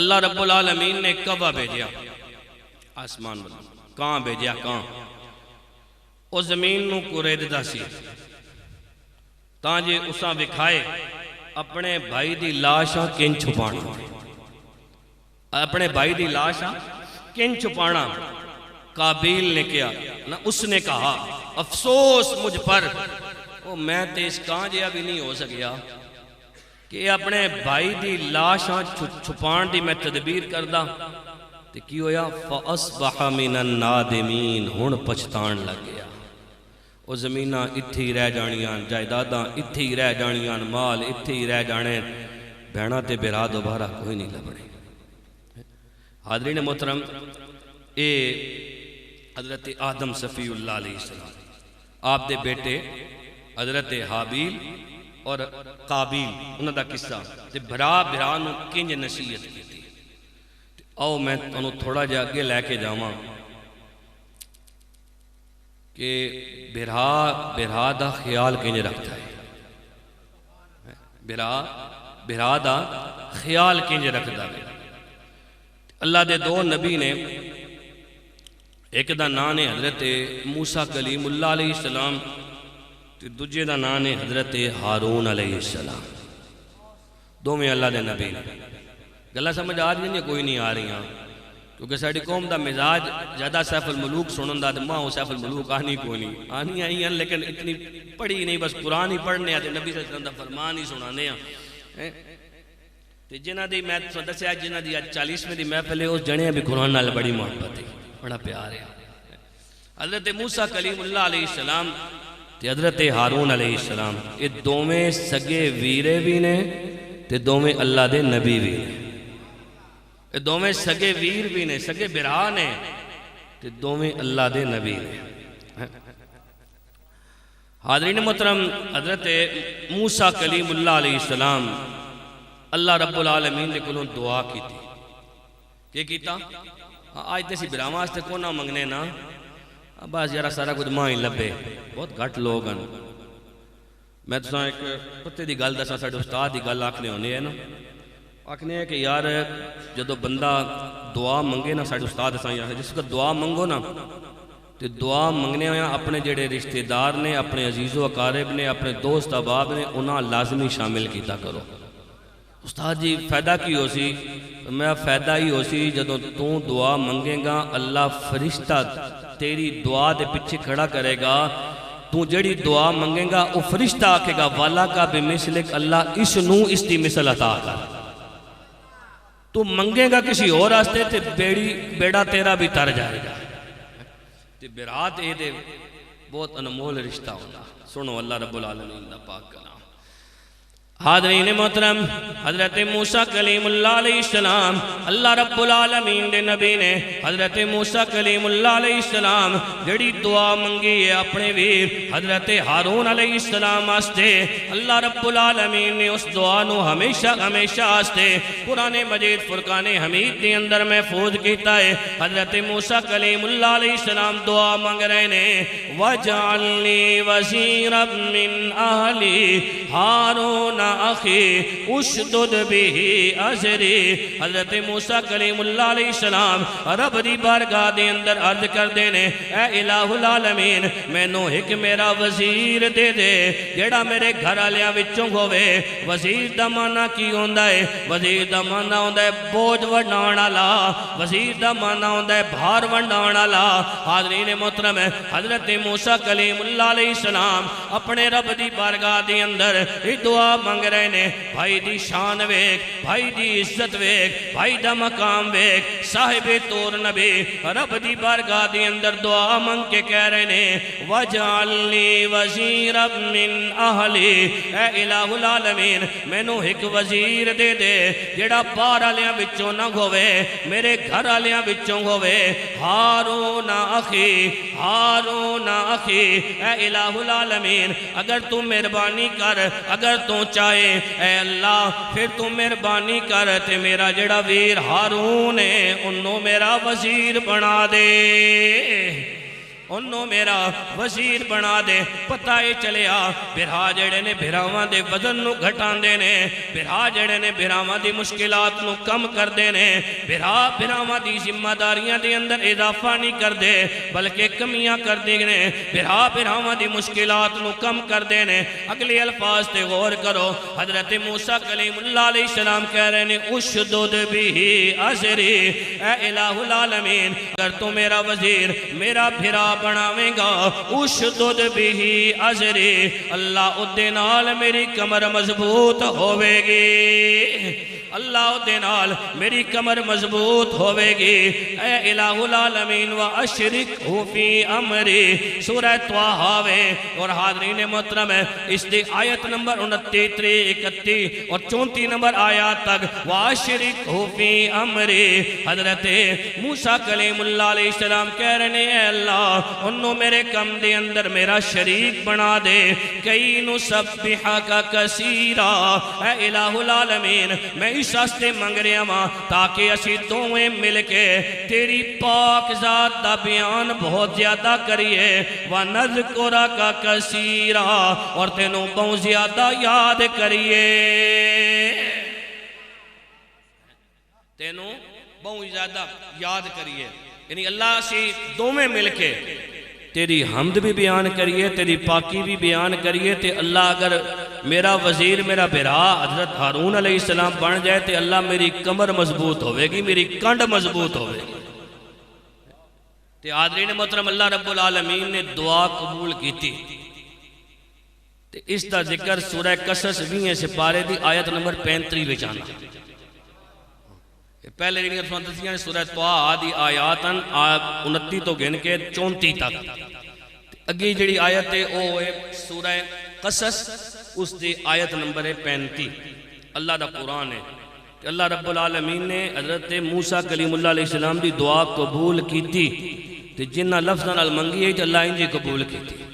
S1: اللہ رب العالمین نے کعبہ بھیجیا آسمان والا، کہاں بھیجیا؟ کہاں؟ او زمین نو کوریددا سی تاں جے اساں وکھائے اپنے بھائی دی لاشاں کن چھپانا، اپنے بھائی دی لاشاں کن چھپانا۔ قابیل نے کیا نہ، اس نے کہا افسوس مجھ پر، او میں تے اس کہاں جیا بھی نہیں ہو سکیا کہ اپنے بھائی دی لاشاں چھپان دی میں تدبیر کردہ تے کی ہویا فَأَصْبَحَ مِنَ النَّادِمِينَ، ہن پچھتان لگ گیا۔ او زمینہ اتھی رہ جانیاں، جائیداداں اتھی رہ جانیاں، مال اتھی رہ جانے، بہنا تے برا دوبارہ کوئی نہیں لبنے۔ حاضرین محترم، اے حضرت آدم صفی اللہ علیہ السلام، آپ دے بیٹے حضرت حابیل اور قابیل، انہوں دا قصہ تے بھرا نو کنج نصیحت کی تھی۔ آؤ میں انہوں تھوڑا جا اگے لے کے جاواں کہ بھرا دا خیال کنج رکھتا ہے، بھرا دا خیال کنج رکھتا ہے۔ اللہ دے دو نبی نے، ایک دا نام ہے حضرت موسیٰ کلیم اللہ علیہ السلام، دوجے دا نام ہے حضرت ہارون علیہ السلام، دو میں اللہ دے نبی نے۔ گلہ سمجھ آ رہی ہیں کوئی نہیں آ رہی ہیں، کیونکہ ساڑھی قوم دا مزاج زیادہ سیف الملوک سنن دا ماں ہو سیف الملوک آنی کوئی نہیں، آنی آئی ہیں لیکن اتنی پڑھی نہیں، بس قرآن ہی پڑھنے آتے، نبی صلی اللہ علیہ وسلم دا فرمان ہی سنانے ہیں۔ جنہ دی میں دسیا جنہ دی 40ویں دی محفل ہے، اس جنے بھی قرآن نال بڑی محبت ہے، بڑا پیار ہے۔ حضرت موسیٰ کلیم اللہ علیہ السلام تے حضرت ہارون علیہ السلام، یہ دومیں سگے ویرے بھی نے تے دومیں اللہ دے نبی بھی نے، یہ دومیں سگے ویر بھی نے، سگے برا نے تے دومیں اللہ دے نبی نے۔ حاضرین محترم، حضرت موسیٰ کلیم اللہ علیہ السلام اللہ رب العالمین نے کلوں دعا کی تھی، کیا کیتا؟ آج تیسی براما آستے کو نہ منگنے نا، بس یارا سارا کچھ ماں ہی لبے، بہت گھٹ لوگ ہیں۔ میں تو ایک پتے دی گل دسا، ساڑھے استاد دی گل آکھنے ہونے ہیں نا، آکھنے ہیں کہ یار جدو بندہ دعا منگے نا، ساڑھے استاد دسا یار جس کا دعا منگو نا، تو دعا منگنے ہویا اپنے جڑے رشتہ دار نے، اپنے عزیز و اقارب نے، اپنے دوست احباب نے، انہاں لازمی شامل کیتا کرو۔ استاد جی فائدہ کی ہو سی؟ میں فائدہ ہی ہو سی جدو تو دعا منگے گا، اللہ فرشتہ تیری دعا دے پچھے کھڑا کرے گا، تو جڑی دعا منگے گا وہ فرشتہ آکے گا والا کا بمثلک، اللہ اس نو اس دی مثل عطا کر۔ تو منگے گا کسی اور راستے تے بیڑا تیرا بھی تر جائے گا، تے برات اے دے بہت انمول رشتہ ہونا۔ سنو اللہ رب العالمین دا پاک کلام۔ حاضرین محترم، حضرت موسیٰ کلیم اللہ علیہ السلام، اللہ رب العالمین دے نبی نے حضرت موسیٰ کلیم اللہ علیہ السلام جڑی دعا منگی ہے اپنے ویر حضرت ہارون علیہ السلام آستے، اللہ رب العالمین نے اس دعا نو ہمیشہ آستے قرآن مجید فرقان حمید دے اندر محفوظ کیتا ہے۔ حضرت موسیٰ کلیم اللہ علیہ السلام دعا منگ رہے نے، وَجَعَلْنِي وَزِيرًا مِّنْ أَهْلِي هَارُونَ اخی اشدد بھی ازری۔ حضرت موسیٰ کلیم اللہ علیہ السلام رب دی بارگاہ دے اندر عرض کر دینے، اے الہ العالمین میں نو ایک میرا وزیر دے دے جیڑا میرے گھر آلیاں وچوں ہوئے۔ وزیر دا معنی کی ہوندہ ہے؟ وزیر دا معنی ہوندہ ہے بوجھ ونڈانا لا، وزیر دا معنی ہوندہ ہے بھار ونڈانا لا۔ حاضرین محترم، حضرت موسیٰ کلیم اللہ علیہ السلام اپنے رب دی بارگاہ دے اندر دعا منگ رہے نے بھائی دی شان ویک بھائی دی عزت ویک بھائی دا مقام ویک صاحب طور نبی رب دی بارگاہ دی اندر دعا منگ کے کہہ رہے نے وَجْعَلْنِي وَزِيرًا مِّنْ أَهْلِي اے الہ العالمین میں نو ایک وزیر دے دے جڑا پار آلیاں بچوں نہ ہوئے میرے گھر آلیاں بچوں ہوئے ہارون اخی ہارون اخی اے الہ العالمین اگر تو مہربانی کر اگر تو چاہے اے اللہ پھر تو مہربانی کر تے میرا جڑا ویر ہارون ہے انہوں میرا وزیر بنا دے انہوں میرا وزیر بنا دے پتہ ہی چلیا بھرا جڑے نے بھراواں دے وزن نو گھٹان دے نے بھرا جڑے نے بھراواں دی مشکلات نو کم کر دے نے بھراواں دی ذمہ داریاں دے اندر اضافہ نہیں کر دے بلکہ کمیاں کر دے نے بھراواں دی مشکلات نو کم کر دے نے اگلی الفاظ تے غور کرو حضرت موسیٰ کلیم اللہ علیہ السلام کہہ رہے نے اشدد بھی ازری اے الہ العالمین اگر تو میرا وزیر میرا بھرا بناویں گا اشدد بھی ازری اللہ ادھے نال میری کمر مضبوط ہوئے گی اللہ دے نال میری کمر مضبوط ہوئے گی اے الہ العالمین وَأَشْرِكْهُ فِي أَمْرِي سورہ طٰہٰ اور حاضرین محترم اس دی آیت نمبر 29 31 اور 34 نمبر آیات تک وَأَشْرِكْهُ فِي أَمْرِي حضرت موسیٰ کلیم اللہ علیہ السلام کہہ رہے ہیں اے اللہ انہوں میرے کم دے اندر میرا شریک بنا دے کئی نُسَبِّحَكَ كَثِيرًا اے الہ العالمین میں اس واسطے منگ رہا ماں تاکہ اسی دوئیں مل کے تیری پاک ذات دا بیان بہت زیادہ کریے وَنَذْكُرَكَ كَثِيرًا اور تینوں بہت زیادہ یاد کریے تینوں بہت زیادہ یاد کریے یعنی اللہ سے دوئیں مل کے تیری حمد بھی بیان کریے تیری پاکی بھی بیان کریے تے اللہ اگر میرا وزیر میرا بھرا حضرت ہارون علیہ السلام بن جائے تے اللہ میری کمر مضبوط ہوئے گی میری کنڈ مضبوط ہوئے گی تے حاضرین محترم اللہ رب العالمین نے دعا قبول کی تھی تے اس دا ذکر سورہ قصص 20 سپارے دی آیت نمبر 35 وچ آنا پہلے جڑی ارفان دسیاں نے سورہ طٰہٰ دی آیاتاں 29 تو گن کے 34 تک اگی جڑی آیت ہے وہ ہے سورہ قصص اس دی آیت نمبر 35 اللہ دا قرآن ہے کہ اللہ رب العالمین نے حضرت موسیٰ کلیم اللہ علیہ السلام دی دعا قبول کی تھی تے جنہ لفظاں نال منگی ہے تے اللہ انجی قبول کی تھی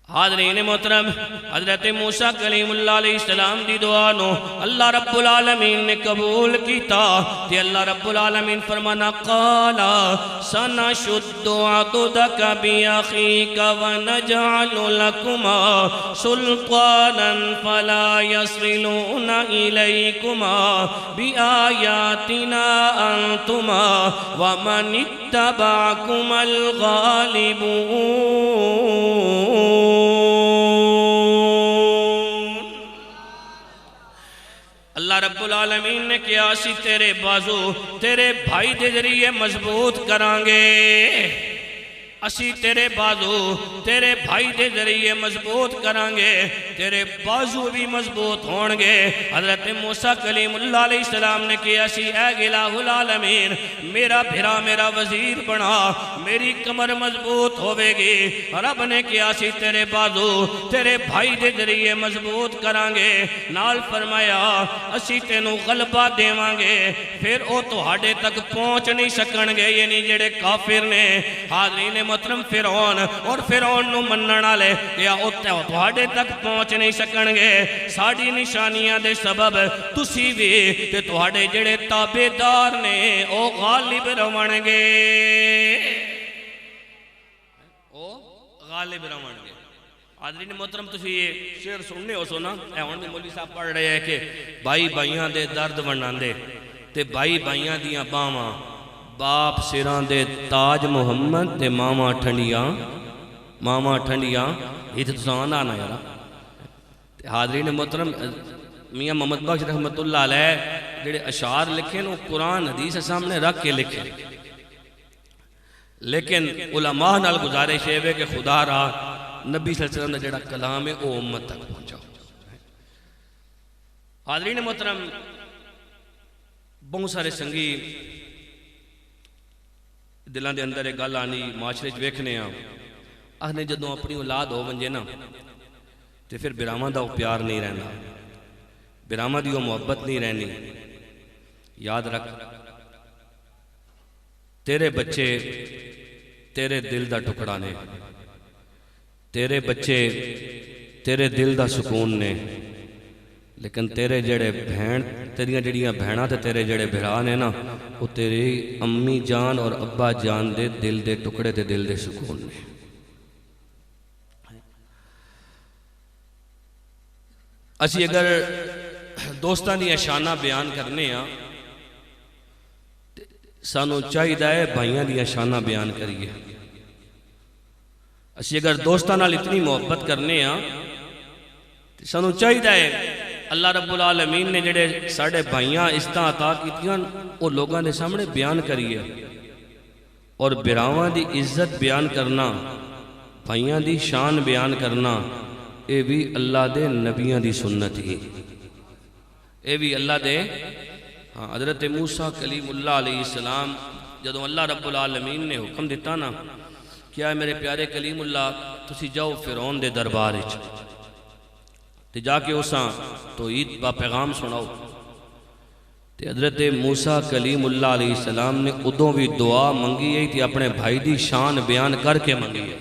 S1: حاضرین محترم حضرت موسیٰ کلیم اللہ علیہ السلام دی دعا نو اللہ رب العالمین نے قبول کیتا تے اللہ رب العالمین فرمانا قالا سنشد عضدک بأخیک ونجعل لکما سلطانا فلا يصلون الیکما بآیاتنا انتما ومن اتبعکما الغالبون اللہ رب العالمین نے کیا اسی تیرے بازو تیرے بھائی دے ذریعے مضبوط کرانگے اسی تیرے بازو تیرے بھائی دے ذریعے مضبوط کرانگے تیرے بازو بھی مضبوط ہونگے حضرت موسیٰ کلیم اللہ علیہ السلام نے کیا اسی اے الہ العالمین میرا بھرا میرا وزیر بنا میری کمر مضبوط ہوئے گی رب نے کیا اسی تیرے بازو تیرے بھائی دے ذریعے مضبوط کرانگے نال فرمایا اسی تینوں غلبہ دیوانگے پھر او تہاڈے تک پہنچ نہیں سکنگے یعنی جڑے کافر نے حاضرین محترم فرعون اور فرعون نو مننا لے یا تہاڈے تک پہنچ نہیں سکنگے ساڑی نشانیاں دے سبب تسی بھی تے تہاڈے جڑے تابعدار نے او غالب روانگے او غالب روانگے حاضرین محترم تسی یہ شعر سننے ہو سونا اے ہون مولی صاحب پڑھ رہے ہیں کہ بھائی بھائیاں دے درد ونان دے تے بھائی بھائیاں دیاں باواں باپ سران دے تاج محمد تے ماما ٹھنڈیاں یہ تو سوان آنا یارا حاضرین محترم میاں محمد بخش رحمت اللہ علیہ جڑے اشعار لکھیں وہ قرآن حدیث سامنے رکھ کے لکھیں لیکن علماء نال گزارش ہے کہ خدا رہا نبی صلی اللہ علیہ وسلم نے جڑا کلام ہے وہ امت تک پہنچاؤ حاضرین محترم، بہت سارے سنگی دلان دے اندر ایک گل آنی معاشرے چ ویکھنے آخنے جدوں اپنی اولاد ہو ونجے نا تے پھر براواں دا پیار نہیں رہنا، براواں دی محبت نہیں رہنی۔ یاد رکھ، تیرے بچے تیرے دل دا ٹکڑا نے، تیرے بچے تیرے دل دا سکون نے، لیکن تیرے جڑے تیریاں جڑیاں بہناں تے تیرے جڑے بھرا نے نا، وہ تیری امی جان اور ابا جان دے دل دے ٹکڑے تے دل دے سکون نے۔ اسی اگر دوستاں دی شاناں بیان کرنے سانو چاہیے بھائیاں دی شاناں بیان کریے۔ اسی اگر دوستاں نال اتنی محبت کرنے سانو چاہیے اللہ رب العالمین نے جڑے ساڑھے بھائیاں عزتاں عطا کیتیاں وہ لوگاں دے سامنے بیان کریے، اور براواں دی عزت بیان کرنا، بھائیاں دی شان بیان کرنا، اے بھی اللہ دے نبیاں دی سنت ہی، اے بھی اللہ دے حضرت موسیٰ کلیم اللہ علیہ السلام جدوں اللہ رب العالمین نے حکم دیتا نا کیا ہے میرے پیارے کلیم اللہ تسی جاؤ فرعون دے دربار وچ تے جا کے اساں توحید با پیغام سناؤ، تے حضرت موسیٰ کلیم اللہ علیہ السلام نے ادوں بھی دعا منگی ہے تے اپنے بھائی دی شان بیان کر کے منگی ہے،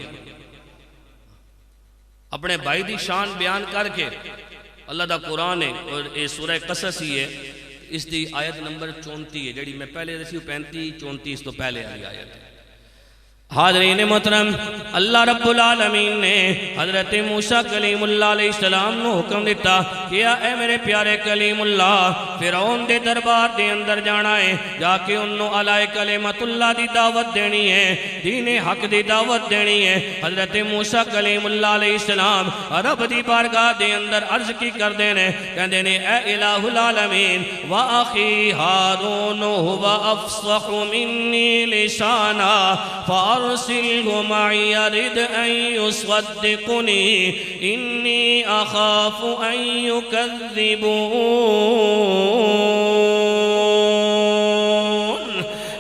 S1: اپنے بھائی دی شان بیان کر کے۔ اللہ دا قرآن ہے اور یہ سورہ قصص ہی ہے، اس دی آیت نمبر 34 ہے، جڑی میں پہلے دسی 35 34 تو پہلے آئی آیت ہے۔ حاضرین محترم، اللہ رب العالمین نے حضرت موسیٰ کلیم اللہ علیہ السلام نو حکم دیتا کہ اے میرے پیارے کلیم اللہ فرعون دے دربار دے اندر جانا ہے، جا کے انہوں علیہ کلمت اللہ دی دعوت دینی ہے، دین حق دی دعوت دینی ہے۔ حضرت موسیٰ کلیم اللہ علیہ السلام رب دی بارگاہ دے اندر عرض کی کر دینے کہندے نے اے الہ العالمین وآخی ہارون ہوا افصح منی لسانا فارسلہ معی رد ان یصدقنی انی اخاف ان یکذبون۔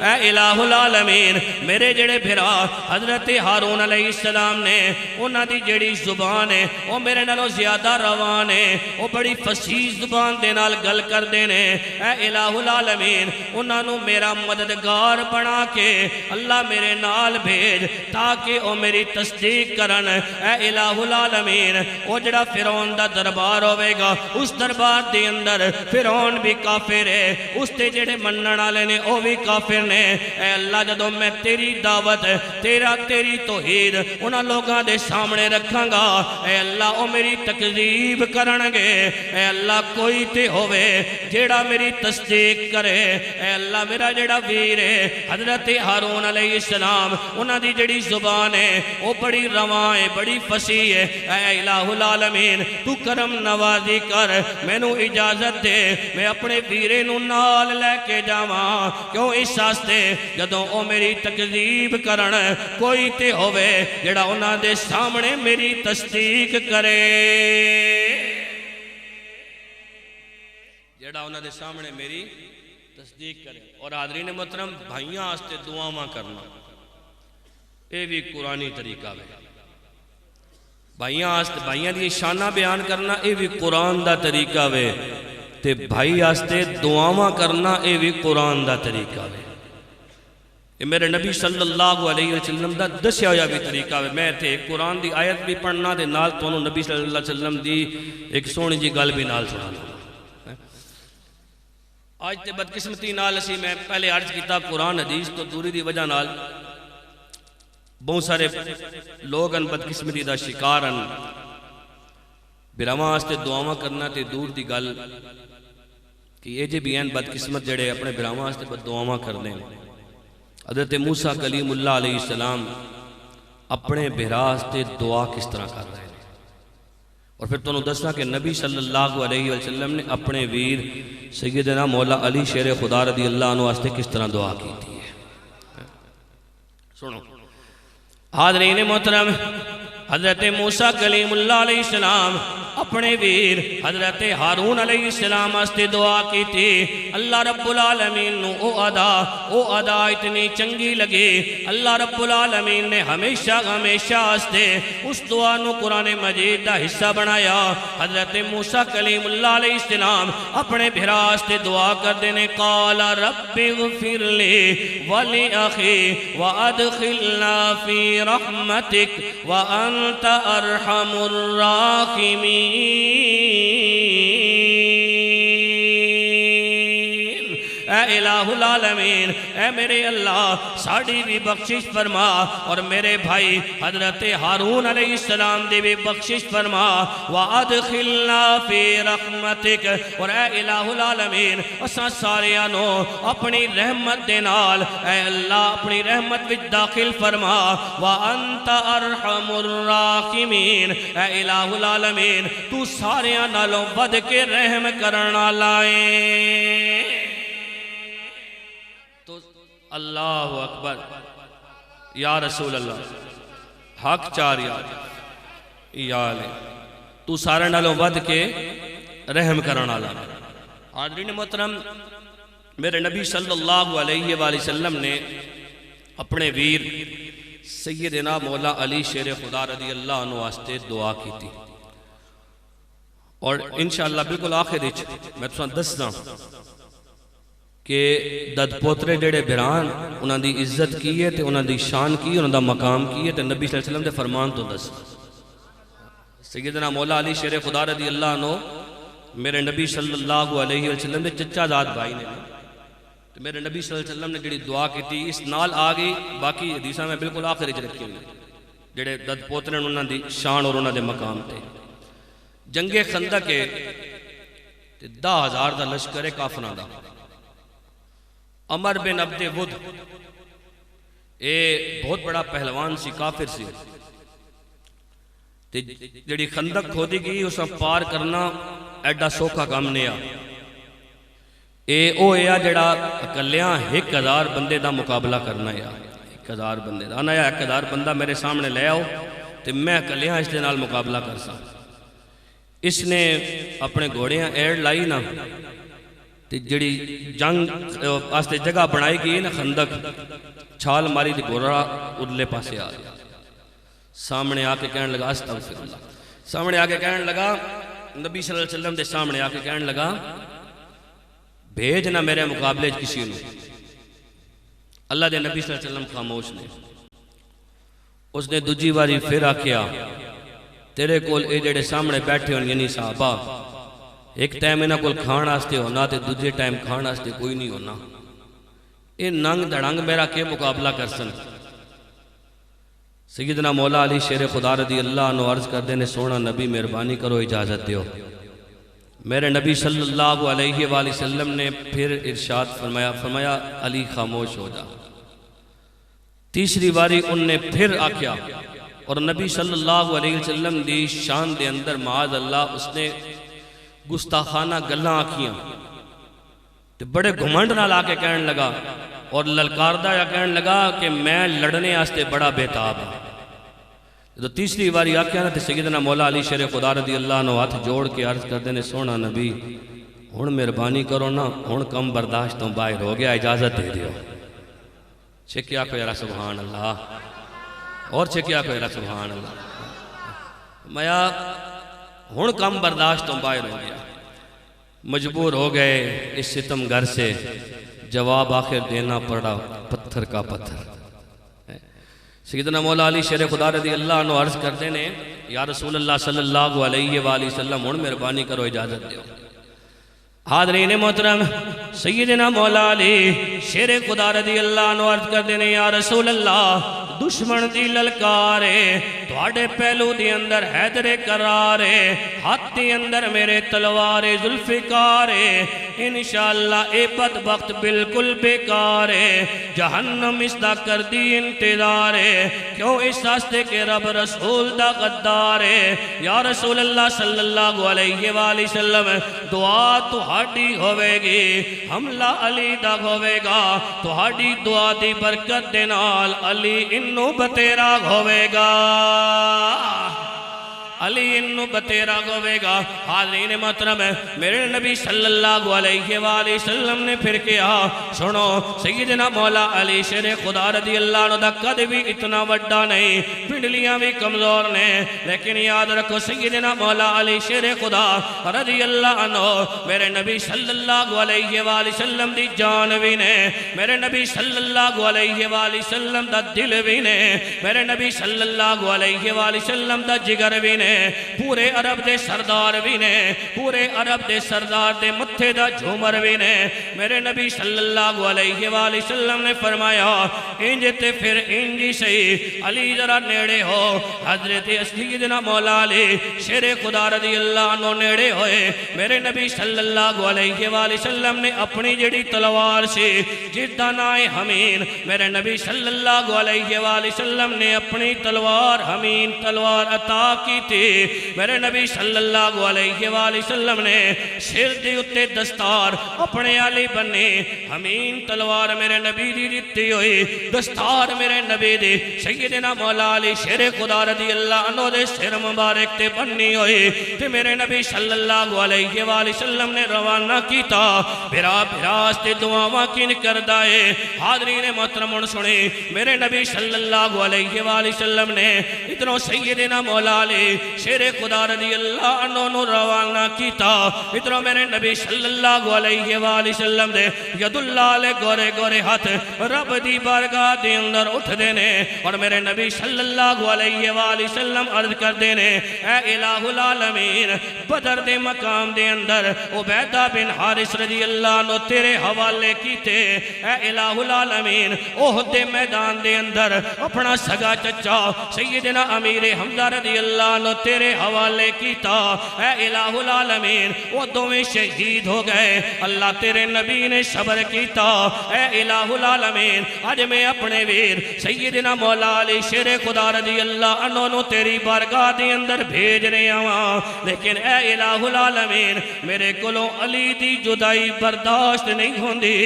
S1: اے الہ العالمین میرے جڑے بھرا حضرت ہارون علیہ السلام نے انہاں دی جڑی زبان ہے وہ میرے نالوں زیادہ روان ہے، وہ بڑی فصیح زبان دے نال گل کر دینے۔ اے الہ العالمین انہاں نو میرا مددگار بنا کے اللہ میرے نال بھیج تاکہ وہ میری تصدیق کرن۔ اے الہ العالمین وہ جڑا فرعون دا دربار ہوئے گا اس دربار دے اندر فرعون بھی کافر ہے، اس تے جڑے منن والے نے وہ بھی کافر نے۔ اے اللہ جدوں میں تیری دعوت تیری توحید انہاں لوگاں دے سامنے رکھاں گا، اے اللہ وہ میری تکذیب کرنگے۔ اے اللہ کوئی تے ہوئے جیڑا میری تصدیق کرے۔ اے اللہ میرا جیڑا ویر ہے حضرت ہارون علیہ السلام انہاں دی جڑی زبان ہے وہ بڑی رواں ہے، بڑی فصیح ہے۔ اے الہ العالمین تو کرم نوازی کر، میں نو اجازت دے میں اپنے ویرے نو نال لے کے جاواں، کیوں اس واسطے جدوں او میری تکذیب کرن کوئی تے ہوئے جڑا انہاں دے سامنے میری تصدیق کرے، جڑا انہاں دے سامنے میری تصدیق کرے۔ اور حاضرین محترم بھائیاں آستے دعاواں کرنا اے بھی قرآنی طریقہ ہے، بھائیاں دی شانہ بیان کرنا اے بھی قرآن دا طریقہ ہے، تے بھائی آستے دعاواں کرنا اے بھی قرآن دا طریقہ ہے۔ یہ میرے نبی صلی اللہ علیہ وسلم دا دسیا ہویا بھی طریقہ ہے۔ میں تے قرآن دی آیت بھی پڑھنا دے نال تو انہوں نبی صلی اللہ علیہ وسلم دی ایک سونی جی گل بھی نال سنانا۔ آج تے بدقسمتی نال اسی میں پہلے عرض کیتا قرآن حدیث تو دوری دی وجہ نال بہت سارے لوگ ان بدقسمتی دا شکارن براواں آستے دعاواں کرنا تے دور دی گل کہ یہ جے بھی ہیں بدقسمت جڑے اپنے براواں آستے دعاواں کرنے۔ حضرت موسیٰ کلیم اللہ علیہ السلام اپنے بھراستے دعا کس طرح کر رہے ہیں، اور پھر تو انہوں دسنا کہ نبی صلی اللہ علیہ وسلم نے اپنے ویر سیدنا مولا علی شیر خدا رضی اللہ عنہ واسطے کس طرح دعا کی تھی ہے۔ سنو حاضرین محترم، حضرت موسیٰ کلیم اللہ علیہ السلام اپنے ویر حضرت ہارون علیہ السلام واسطے دعا کی تھی اللہ رب العالمین نو او ادا اتنی چنگی لگی اللہ رب العالمین نے ہمیشہ واسطے اس دعا نو قرآن مجید دا حصہ بنایا حضرت موسیٰ کلیم اللہ علیہ السلام اپنے بھرا واسطے دعا کر دینے قال رب اغفر لی ولی اخی وادخلنا فی رحمتک وانت ارحم الراحمین اے الہ العالمین اے میرے اللہ ساڑی بھی بخشش فرما اور میرے بھائی حضرت ہارون علیہ السلام دی بھی بخشش فرما وَأَدْخِلْنَا فِي رَحْمَتِكَ اور اے الہ العالمین اساں ساریانو اپنی رحمت دے نال اے اللہ اپنی رحمت وچ داخل فرما وَأَنْتَ أَرْحَمُ الراحمین اے الہ العالمین تو ساریاں نالوں ود کے رحم کرنا لائیں اللہ اکبر یا رسول اللہ حق چار یا لے تو سارے نالوں ود کے رحم کرنا لا حاضرین محترم میرے نبی صلی اللہ علیہ وآلہ وسلم نے اپنے ویر سیدنا مولا علی شیر خدا رضی اللہ عنہ واسطے دعا کی تھی اور انشاءاللہ بالکل آخر میں تو دسنا کہ دد پوترے جڑے بھران انہاں دی عزت کی ہے تے انہاں دی شان کی انہاں دا مقام کی ہے تے نبی صلی اللہ علیہ وسلم دے فرمان تو دس سیدنا مولا علی شیر خدا رضی اللہ عنہ میرے نبی صلی اللہ علیہ وسلم دے چچا داد بھائی نے تو میرے نبی صلی اللہ علیہ وسلم نے جڑی دعا کی تھی اس نال آگئی باقی حدیثہ میں بالکل آخر اچھ رکھی ہوئی جڑے دد پوترے انہاں دی شان اور انہاں دے مقام تے جنگ خندق ہے تے 10,000 دا لشکر کافران دا عمر بن عبد ود اے بہت بڑا پہلوان سی کافر سی جڑی خندق کھودی گئی اسا پار کرنا ایڈا سوکھا کام نہیں آ اے او اے جڑا اکلیاں 1,000 بندے دا مقابلہ کرنا ہے 1,000 بندے دا آنا یا 1,000 بندہ میرے سامنے لے آؤ تو میں اکلیاں اس دے نال مقابلہ کر سا اس نے اپنے گھوڑیاں ایڈ لائی نا جڑی جنگ آستے جگہ بنائی گئی نا خندق چھال ماری دی گھوڑا ادلے پاسے آ گیا سامنے آ کے کہنے لگا استغفر اللہ سامنے آ کے کہنے لگا نبی صلی اللہ علیہ وسلم دے سامنے آ کے کہنے لگا بھیجنا میرے مقابلے کسی نے اللہ دے نبی صلی اللہ علیہ وسلم خاموش نے اس نے دوجی باری پھر آکیا تیرے کول اے جڑے سامنے بیٹھے ہوں یعنی صحابہ ایک ٹائم انہاں کول کھان آستے ہونا تے دوجے ٹائم کھان آستے کوئی نہیں ہونا اے ننگ دڑنگ میرا کے مقابلہ کر سن سیدنا مولا علی شیر خدا رضی اللہ عنہ عرض کر دینے سونا نبی مہربانی کرو اجازت دیو میرے نبی صلی اللہ علیہ وآلہ وسلم نے پھر ارشاد فرمایا علی خاموش ہو جا تیسری باری ان نے پھر آکیا اور نبی صلی اللہ علیہ وسلم دی شان دے اندر معاذ اللہ اس نے گستاخانہ گلّاں آکھیاں تو بڑے گھمنڈ نہ لا کے کہنے لگا اور للکاردہ یا کہنے لگا کہ میں لڑنے آستے بڑا بیتاب ہوں تو تیسری باری آکھیا نا تو سیدنا مولا علی شیر خدا رضی اللہ عنہ ہاتھ جوڑ کے عرض کر دینے سونا نبی ہن مہربانی کرو نا ہن کم برداشتوں باہر ہو گیا اجازت دے دیو چھکیا کو یرا سبحان اللہ اور چھکیا کو یرا سبحان اللہ میا ہن کم برداشتوں باہر ہو گیا مجبور ہو گئے اس ستم گھر سے جواب آخر دینا پڑا پتھر کا پتھر سیدنا مولا علی شیر خدا رضی اللہ عنہ عرض کرتے نے یا رسول اللہ صلی اللہ علیہ وآلہ وسلم ہن مہربانی کرو اجازت دیو حاضرین محترم سیدنا مولا علی شیر خدا رضی اللہ عنہ عرض کرتے نے یا رسول اللہ دشمن دی للکارے تواڈے پہلو دی اندر حیدر کرارے ہاتھ دی اندر میرے تلوارے ذوالفقارے انشاءاللہ اے بدبخت بالکل بیکارے جہنم اس دا کر دی انتظارے کیوں اس راستے کے رب رسول دا غدارے یا رسول اللہ صلی اللہ علیہ وآلہ وسلم دعا تہاڈی ہوئے گی حملہ علی دا ہوئے گا تہاڈی دعا دی برکت دے نال علی انو بتیرا ہوئے گا علی انو بتیرا گوے گا۔ حاضرین محترم ہے میرے نبی صلی اللہ علیہ وآلہ وسلم نے پھر کیا سنو سیدنا مولا علی شیر خدا رضی اللہ عنہ دا قد بھی اتنا وڈا نہیں، پنڈلیاں بھی کمزور نے، لیکن یاد رکھو سیدنا مولا علی شیر خدا رضی اللہ عنہ میرے نبی صلی اللہ علیہ وآلہ وسلم دی جان بھی نے، میرے نبی صلی اللہ علیہ وآلہ وسلم دا دل بھی نے، میرے نبی صلی اللہ علیہ وآلہ وسلم دا جگر بھی نے، پورے عرب دے سردار بھی نے، پورے عرب دے سردار دے متھے دا جھومر بھی نے۔ میرے نبی صلی اللہ علیہ وآلہ وسلم نے فرمایا انج تے پھر انجی سہی علی ذرا نیڑے ہو۔ حضرت سیدنا مولا علی شیر خدا رضی اللہ عنہ نیڑے ہوئے، میرے نبی صلی اللہ علیہ وآلہ وسلم نے اپنی جڑی تلوار سے جس دا نام حمین، میرے نبی صلی اللہ علیہ وآلہ وسلم نے اپنی تلوار حمین تلوار عطا کی تھی۔ میرے نبی صلی اللہ علیہ وآلہ وسلم نے سر دے اتے دستار اپنے علی بنے، حمین تلوار میرے نبی دی دیتی ہوئی، دستار میرے نبی دی سیدنا مولا علی شیر خدا رضی اللہ عنہ دے سر مبارک تے بنی ہوئی، تے میرے نبی صلی اللہ علیہ وآلہ وسلم نے روانہ کیتا بھرا بھراس تے دعاواں کن کردائے۔ حاضرین محترم سنیں میرے نبی صلی اللہ علیہ وآلہ وسلم نے اتنوں سیدنا مولا علی شیر خدا رضی اللہ عنہ روانہ کیتا، اتنوں میرے نبی صلی اللہ علیہ وآلہ وسلم دے ید اللہ علیہ گورے گورے ہاتھ رب دی بارگاہ دے اندر اٹھ دینے، اور میرے نبی صلی اللہ علیہ وآلہ وسلم عرض کر دینے اے الہ العالمین بدر دے مقام دے اندر عبیدہ بن حارث رضی اللہ عنہ تیرے حوالے کیتے، اے الہ العالمین احد دے میدان دے اندر اپنا سگا چچا سیدنا امیر حمزہ رضی اللہ عنہ تیرے حوالے کیتا، اے الہ العالمین وہ دوویں شہید ہو گئے، اللہ تیرے نبی نے صبر کیتا، اے الہ العالمین آج میں اپنے ویر سیدنا مولا علی شیر خدا رضی اللہ عنہ تیری بارگاہ دے اندر بھیج رہے ہاں، لیکن اے الہ العالمین میرے کولوں علی دی جدائی برداشت نہیں ہوندی،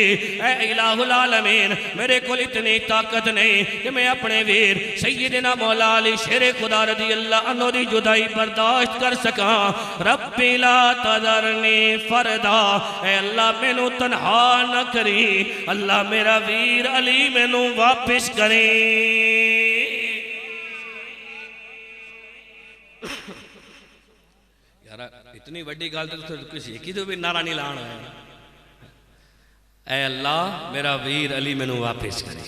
S1: اے الہ العالمین میرے کول اتنی طاقت نہیں کہ میں اپنے ویر سیدنا مولا علی شیر خدا رضی اللہ عنہ دی جدائی برداشت کر سکاں۔ ربی لا تذرنی فردا، اے اللہ میں نو تنہا نہ کری، اللہ میرا ویر علی میں نو واپس کریں۔ یارا اتنی بڑی گال تو کسی ایک ہی تو بھی نعرہ نہیں لانا ہے، اے اللہ میرا ویر علی میں نو واپس کریں۔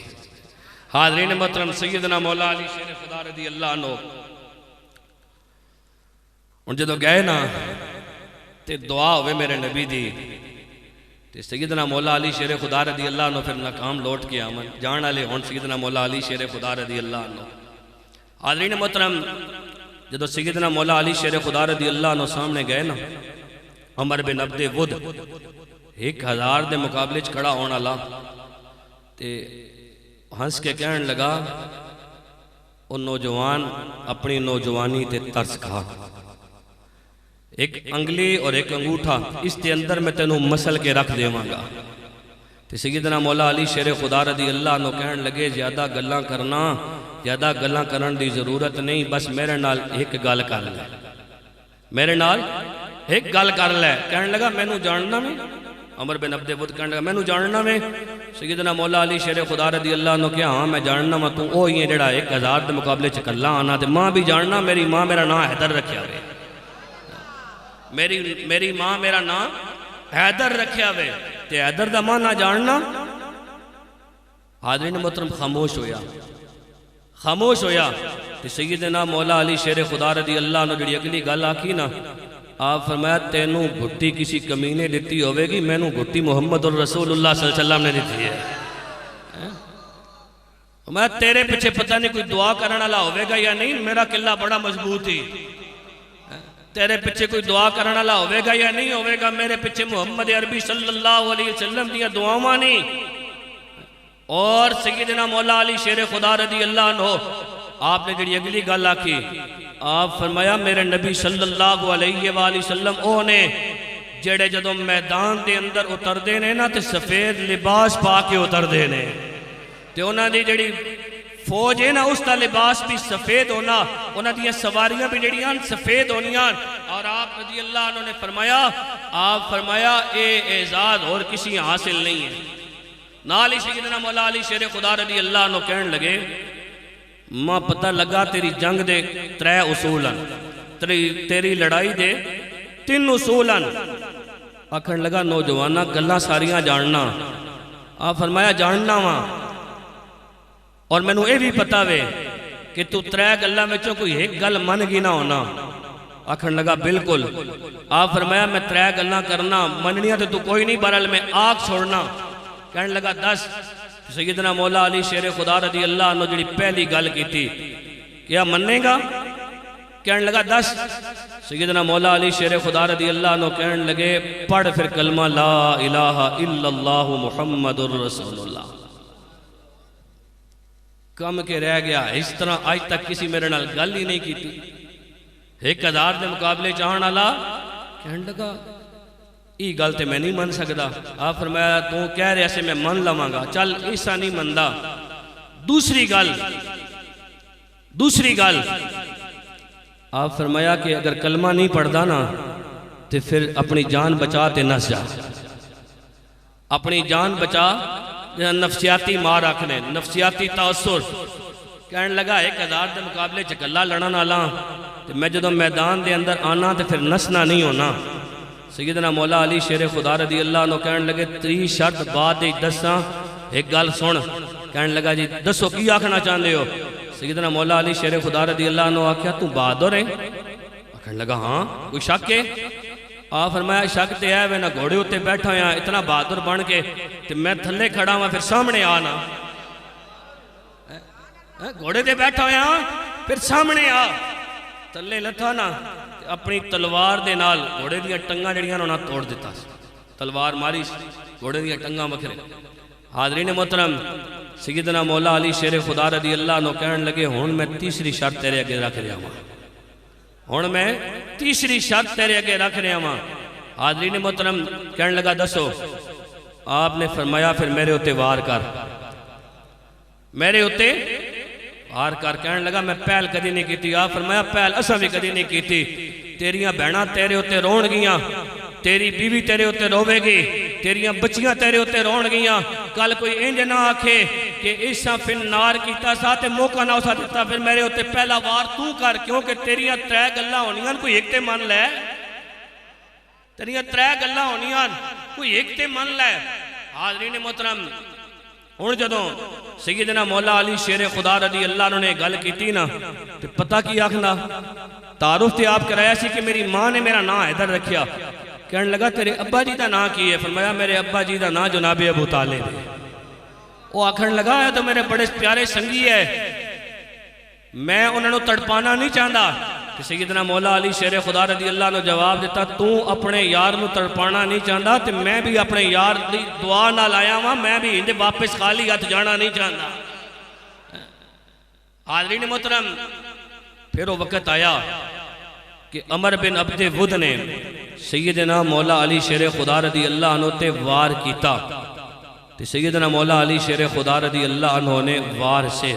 S1: حاضرین محترم سیدنا مولا علی شیر خدا رضی اللہ عنہ ان جدو گئے نا تے دعا ہوئے میرے نبی دی، تے سیدنا مولا علی شیر خدا رضی اللہ عنہ پھر ناکام لوٹ کے آمن جان لے ہون سیدنا مولا علی شیر خدا رضی اللہ عنہ۔ حاضرین محترم جدو سیدنا مولا علی شیر خدا رضی اللہ عنہ سامنے گئے نا، عمر بن عبد ود 1000 دے مقابلے کھڑا ہونا لا تے ہنس کے کہنے لگا وہ نوجوان اپنی نوجوانی تے ترس کھا، ایک انگلی اور ایک انگوٹھا اس تے اندر میں تینوں مسل کے رکھ دے مانگا۔ تے سیدنا مولا علی شیر خدا رضی اللہ عنہ کہنے لگے زیادہ گلاں کرنا، زیادہ گلاں کرن دی ضرورت نہیں، بس میرے نال ایک گل کر لے، میرے نال ایک گل کر لے۔ کہنے لگا میں نو جاننا میں، عمر بن عبد ود کہنے لگا میں نو جاننا میں۔ سیدنا مولا علی شیر خدا رضی اللہ عنہ کیا ہاں میں جاننا میں، تو او یہ جڑا 1000 دے مقابلے چکلا آنا، تے ماں بھی جاننا، میری ماں میرا نام حیدر رکھیا ہوئے، میری ماں میرا نام حیدر رکھیا ہوئے، تے حیدر دا ماں نہ جاننا۔ حاضرین محترم خاموش ہویا تے سیدنا مولا علی شیر خدا رضی اللہ عنہ جڑی اگلی گل آکھی نا، آپ فرمایا تینوں گھٹی کسی کمینے دیتی ہوئے گی، میں نوں گھٹی محمد الرسول اللہ صلی اللہ علیہ وسلم نے دیتی ہے۔ میں تیرے پیچھے پتہ نہیں کوئی دعا کرنا لا ہوئے گا یا نہیں، میرا قلعہ بڑا مضبوط ہی، تیرے پیچھے کوئی دعا کرنا لا ہوئے گا یا نہیں ہوئے گا، میرے پیچھے محمد عربی صلی اللہ علیہ وسلم دیا دعاواں نہیں۔ اور سیدنا مولا علی شیر خدا رضی اللہ عنہ آپ نے جڑی اگلی گل آکی، آپ فرمایا میرے نبی صلی اللہ علیہ وآلہ وسلم او نے جڑے جدوں میدان دے اندر اتر دینے نا تے سفید لباس پا کے اتر دینے، تے انہاں دی جڑی فوج ہے نا اس کا لباس بھی سفید ہونا، انہاں دیاں سواریاں بھی جڑیاں سفید ہونیاں، اور آپ رضی اللہ عنہ نے فرمایا اے اعزاز اور کسی حاصل نہیں ہے۔ نال ہی سیدنا مولا علی شیر خدا رضی اللہ عنہ کہن لگے ماں پتہ لگا تیری جنگ دے 3 اصول ہیں، تیری لڑائی دے 3 اصول ہیں۔ آکھن لگا نوجوانہ گلاں ساریاں جاننا، آپ فرمایا جاننا وہاں، اور میں نے یہ بھی پتا وے کہ تو 3 گلاں میں کوئی ایک گل من گی نہ ہونا۔ آکھن لگا بالکل۔ آپ فرمایا میں 3 گلاں کرنا، مننیاں تو کوئی نہیں، برحال میں آگ چھوڑنا۔ کہنے لگا 10۔ سیدنا مولا علی شیر خدا رضی اللہ عنہ جڑی پہلی گل کی تھی کیا مننے گا؟ کہنے لگا 10۔ سیدنا مولا علی شیر خدا رضی اللہ عنہ کہنے لگے پڑھ پھر کلمہ لا الہ الا اللہ محمد الرسول اللہ۔ کم کے رہ گیا، اس طرح آج تک کسی میرے نال گل ہی نہیں کی تھی۔ 1000 دے مقابلے چاہن والا کہنے لگا یہ گل تے میں نہیں من سکتا۔ آپ فرمایا تو کہہ رہے سے میں من لواں گا، چل ایسا نہیں مندا۔ دوسری گل آپ فرمایا کہ اگر کلمہ نہیں پڑھدا نا تو پھر اپنی جان بچا تے نس جا، اپنی جان بچا۔ نفسیاتی مار رکھنے، نفسیاتی تاثر۔ کہنے لگا 1000 دے مقابلے چکلا لڑن والا تے میں جدوں میدان دے اندر آنا تے پھر نسنا نہیں ہونا۔ سیدنا مولا علی شیر خدا رضی اللہ عنہ کہنے لگے 3 شرط بعد دساں، ایک گل سن۔ کہنے لگا جی دسو کی آکھنا چاہندے ہو؟ سیدنا مولا علی شیر خدا رضی اللہ عنہ آکھیا تو بہادر ہے؟ کہنے لگا ہاں، کوئی شک ہے؟ آپ فرمایا شک تے ہے میں نہ گھوڑے ہوتے بیٹھا ہوں اتنا بہادر بن کے تے میں تھلے کھڑا ہوں پھر سامنے آنا، گھوڑے تے بیٹھا ہوں پھر سامنے آ، تھلے لتھا نا اپنی تلوار دے نال گھوڑے دیا ٹنگاں جڑیاں نہ توڑ دیتا، تلوار ماری گھوڑے دیا ٹنگاں بکھرے۔ حاضرین محترم، سیدنا مولا علی شیر خدا رضی اللہ عنہ کہنے لگے ہون میں تیسری شرط تیرے اگے رکھ رہا ہوں، ہون میں تیسری شرط تیرے اگے رکھ رہا ہوں۔ حاضرین محترم کہنے لگا دسو۔ آپ نے فرمایا پھر میرے ہوتے وار کر، میرے ہوتے وار کر۔ کہنے لگا میں پہل کدی نہیں کیتی۔ آپ فرمایا پہل اساں بھی کدی نہیں کیتی، تیریاں بہناں تیرے ہوتے رون گیاں، تیری بیوی تیرے ہوتے روے گی، تیریاں بچیاں تیرے ہوتے رون گیاں، کل کوئی انج نہ آکھے کہ عیسیٰ فن نار کیتا سا تے موقع نہ اسا دیتا، پھر میرے ہوتے پہلا وار تو کر، کیونکہ تیریاں 3 گلاں ہونیاں کوئی ایک تے من لے، تیریاں 3 گلاں ہونیاں کوئی ایک تے من لے۔ حاضرین محترم، ہن جدوں سیدنا مولا علی شیر خدا رضی اللہ عنہ نے گل کیتی نا تے پتہ کی آکھنا، تعارف تے آپ کرایا سی کہ میری ماں نے میرا نام حیدر رکھیا۔ کہنے لگا تیرے ابا جی دا نام کی ہے؟ فرمایا میرے ابا جی دا نام جناب ابو طالب ہے۔ وہ آکھن لگا ہے تو میرے بڑے پیارے سنگی ہے، میں انہوں نے تڑپانا نہیں چاہتا۔ کہ سیدنا مولا علی شیر خدا رضی اللہ عنہ جواب دیتا تو اپنے یار نو تڑپانا نہیں چاہتا تو میں بھی اپنے یار دی دعا نہ لایا ہوں، میں بھی اندے واپس خالی ہاتھ جانا نہیں چاہتا۔ حاضرین محترم، پھر وہ وقت آیا کہ عمر بن عبد ود نے سیدنا مولا علی شیر خدا رضی اللہ عنہ تے وار کیتا، تو سیدنا مولا علی شیر خدا رضی اللہ عنہ نے وار سے،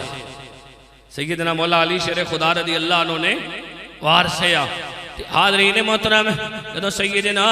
S1: سیدنا مولا علی شیر خدا رضی اللہ عنہ نے وار سے۔ حاضرین محترم، جدو سیدنا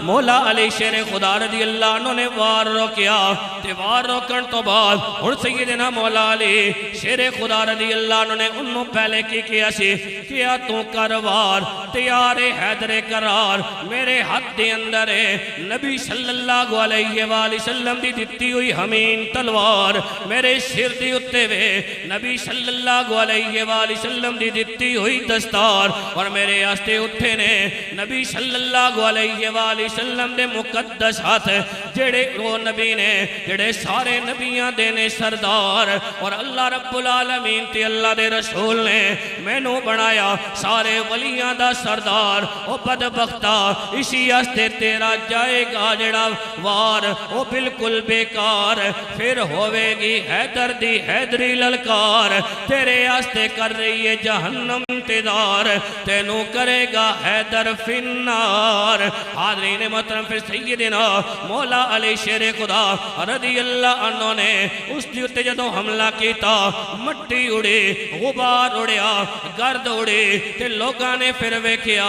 S1: مولا علی شیر خدا رضی اللہ عنہ نے وار روکیا تے وار روکن تو بعد اور سیدنا مولا علی شیر خدا رضی اللہ عنہ نے انہوں پہلے کی کیا سی کیا تو کروار تیار حیدر قرار میرے حد دے اندر ہے، نبی صلی اللہ علیہ وآلہ وسلم دی دیتی ہوئی ہمین تلوار میرے سر دی اتے وے، نبی صلی اللہ علیہ وآلہ وسلم دی دیتی ہوئی دستار اور میرے آستے اٹھے نے نبی صلی اللہ علیہ وآلہ وسلم دے مقدس ہاتھ جڑے وہ نبی نے جڑے سارے نبیاں دینے سردار اور اللہ رب العالمین تے اللہ دے رسول نے میں نو بنایا سارے ولیاں دا سردار او بدبختہ اسی آستے تیرا جائے گا جڑا وار او بالکل بیکار پھر ہوئے گی حیدر دی حیدری للکار تیرے آستے کر رہی ہے جہنم انتظار تینوں کرے گا حیدر فی النار حاضرین محترم پھر سیدنا مولا علی شیر خدا رضی اللہ عنہ نے اس دیوتے جدوں حملہ کیتا مٹی اڑی غبار اڑیا گرد اڑی تے لوگاں نے پھر ویکھیا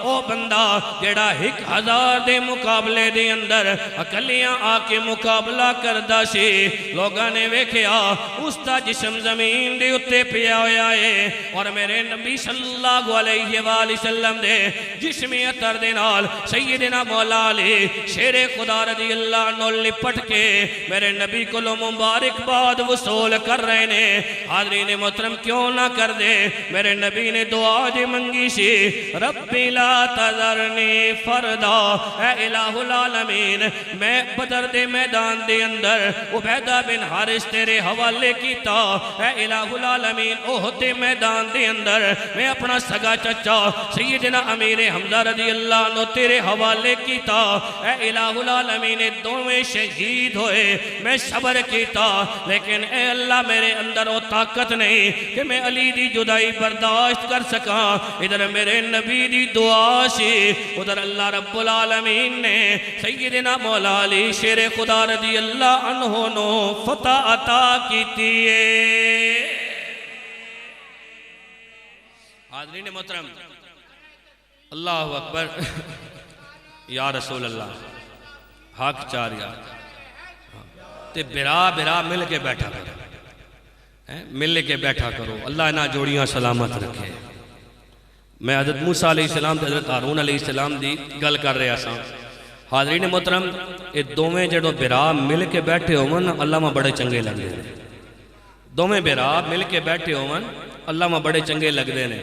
S1: او بندہ جڑا 1000 دے مقابلے دے اندر اکلیاں آ کے مقابلہ کردہ سی لوگاں نے ویکھیا اس دا جسم زمین دے اتے پیا ہویا ہے اور میرے نبی صلی اللہ علیہ وآلہ وسلم دے جسمی عطر دے نال سیدنا مولا علی شیر خدا رضی اللہ عنہ لپٹ کے میرے نبی کو لو مبارک باد وصول کر رہے نے حاضرین محترم کیوں نہ کر دے میرے نبی نے دعا جی منگی سی ربی لا تذرنی فردا اے الہ العالمین میں بدر دے میدان دے اندر عبیدہ بن حارث تیرے حوالے کیتا اے الہ العالمین احد دے میدان دے اندر میں اپنا سگا چچا سیدنا امیر حمزہ رضی اللہ عنہ تیرے حوالے کیتا اے الہ العالمین دونوں شہید ہوئے میں صبر کیتا لیکن اے اللہ میرے اندر وہ طاقت نہیں کہ میں علی دی جدائی برداشت کر سکا ادھر میرے نبی دی دعا سی ادھر اللہ رب العالمین نے سیدنا مولا علی شیر خدا رضی اللہ عنہ نو فتح عطا کیتی ہے حاضرین محترم اللہ اکبر یا رسول اللہ حق چار یار تے برا مل کے بیٹھا کرو مل کے بیٹھا کرو اللہ نہ جوڑیاں سلامت رکھے میں حضرت موسیٰ علیہ السلام تے حضرت ہارون علیہ السلام دی گل کر رہا سا حاضرین محترم یہ دوویں جڑو برا مل کے بیٹھے ہون اللہ ماں بڑے چنگے لگے ہیں دوویں برا مل کے بیٹھے ہون اللہ ماں بڑے چنگے لگے ہیں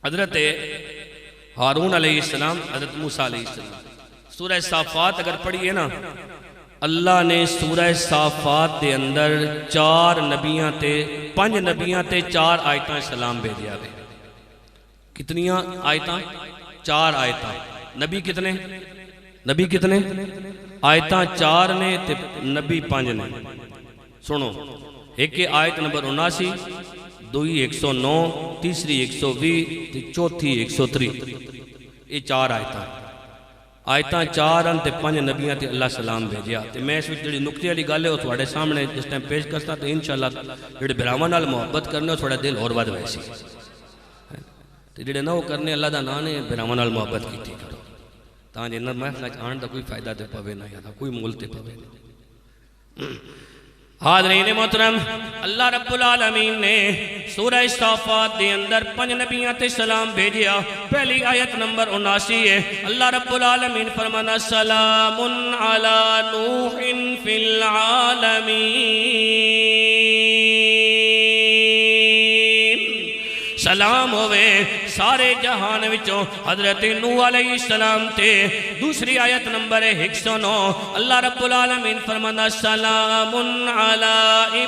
S1: حضرت ہارون علیہ السلام حضرت موسیٰ علیہ السلام سورہ صافات اگر پڑھئے نا اللہ نے سورہ صافات دے اندر 4 نبیاں تے 5 نبیاں تے 4 آیتاں سلام بھیجیا گئے کتنیاں آیتاں 4 آیتاں نبی کتنے آیتاں 4 نے تے نبی 5 نے سنو ایک آیت نمبر 79 دوئی 109 تیسری 120 تے چوتھی 103 یہ 4 آیتاں 4 تے 5 نبیاں تے اللہ سلام بھیجیا تے میں اس وچ جڑی نکتے والی گل ہے وہ تھوڑے سامنے جس ٹائم پیش کرتا تے انشاءاللہ جڑے براواں نال محبت کرنے تھوڑا دل اور ود ویسی تے جڑے نہ وہ کرنے اللہ دا نام نے براواں نال محبت کیتی کرو تاں جے نہ محفل وچ آن دا کوئی فائدہ تے پوے نہ یا کوئی مول تے پوے نہ حاضرین محترم اللہ رب العالمین نے سورہ صافات دے اندر 5 نبیاں تے سلام بھیجیا پہلی آیت نمبر 79 ہے اللہ رب العالمین فرمانا سلام علی نوح فی العالمین سلام ہوئے سارے جہان وچوں حضرت نوح علیہ السلام تے دوسری آیت نمبر 109 اللہ رب العالمین فرمانا سلام علی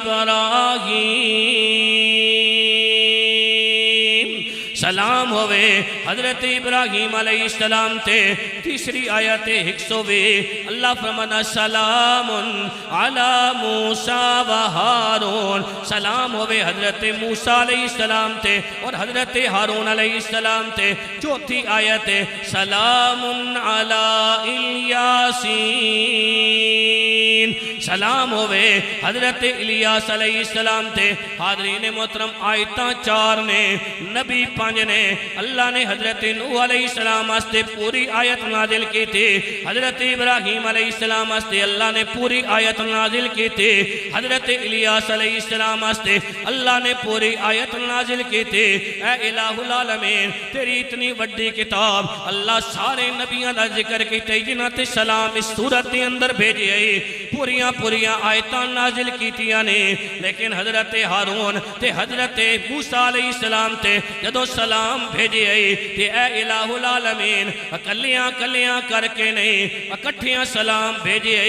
S1: ابراہیم سلام ہوئے حضرت ابراہیم علیہ السلام تے تیسری آیت 120 اللہ فرمانا سلام علی موسیٰ و ہارون سلام ہوئے حضرت موسیٰ علیہ السلام تے اور حضرت ہارون علیہ السلام تے چوتھی آیت سلام علی الیاسین سلام ہوئے حضرت الیاس علیہ السلام تے حاضرین محترم آیتاں 4 نے نبی 5 نے اللہ نے حضرت نوح علیہ السلام واسطے پوری آیت نازل کی تھی حضرت ابراہیم علیہ السلام واسطے اللہ نے پوری آیت نازل کی تھی حضرت الیاس علیہ السلام واسطے اللہ نے پوری آیت نازل کی تھی اے الہ العالمین تیری اتنی بڑی کتاب اللہ سارے نبیوں دا ذکر کی تے جنہاں تے سلام اس صورت دے اندر بھیجی آئی پوریاں آیتاں نازل کیتیاں نے لیکن حضرت ہارون تے حضرت موسیٰ علیہ السلام تے جدو سلام بھیجے تے اے الہ العالمین کلیاں کلیاں کر کے نہیں اکٹھیاں سلام بھیجے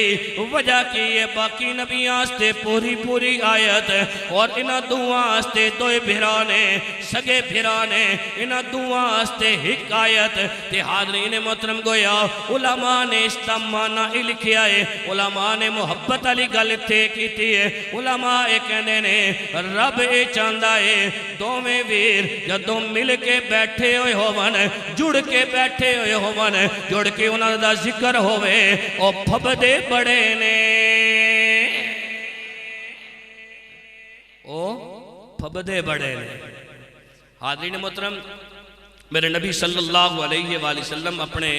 S1: وجہ کی یہ باقی نبی آستے پوری پوری آیت اور انہ دعا آستے دوئے بھرانے سگے بھرانے انہ دعا آستے حکایت تے حاضرین محترم گویا علماء نے استمانا لکھیا ہے علماء نے محبت علی گلتے کیتی ہے علماء کہنے نے رب اے چاندہ ہے دو میں ویر جدوں مل کے بیٹھے ہوئے ہوون جڑ کے بیٹھے ہوئے ہوون جڑ کے انہاں دا ذکر ہوئے او پھب دے بڑے نے او پھب دے بڑے نے حاضرین محترم میرے نبی صلی اللہ علیہ وآلہ وسلم اپنے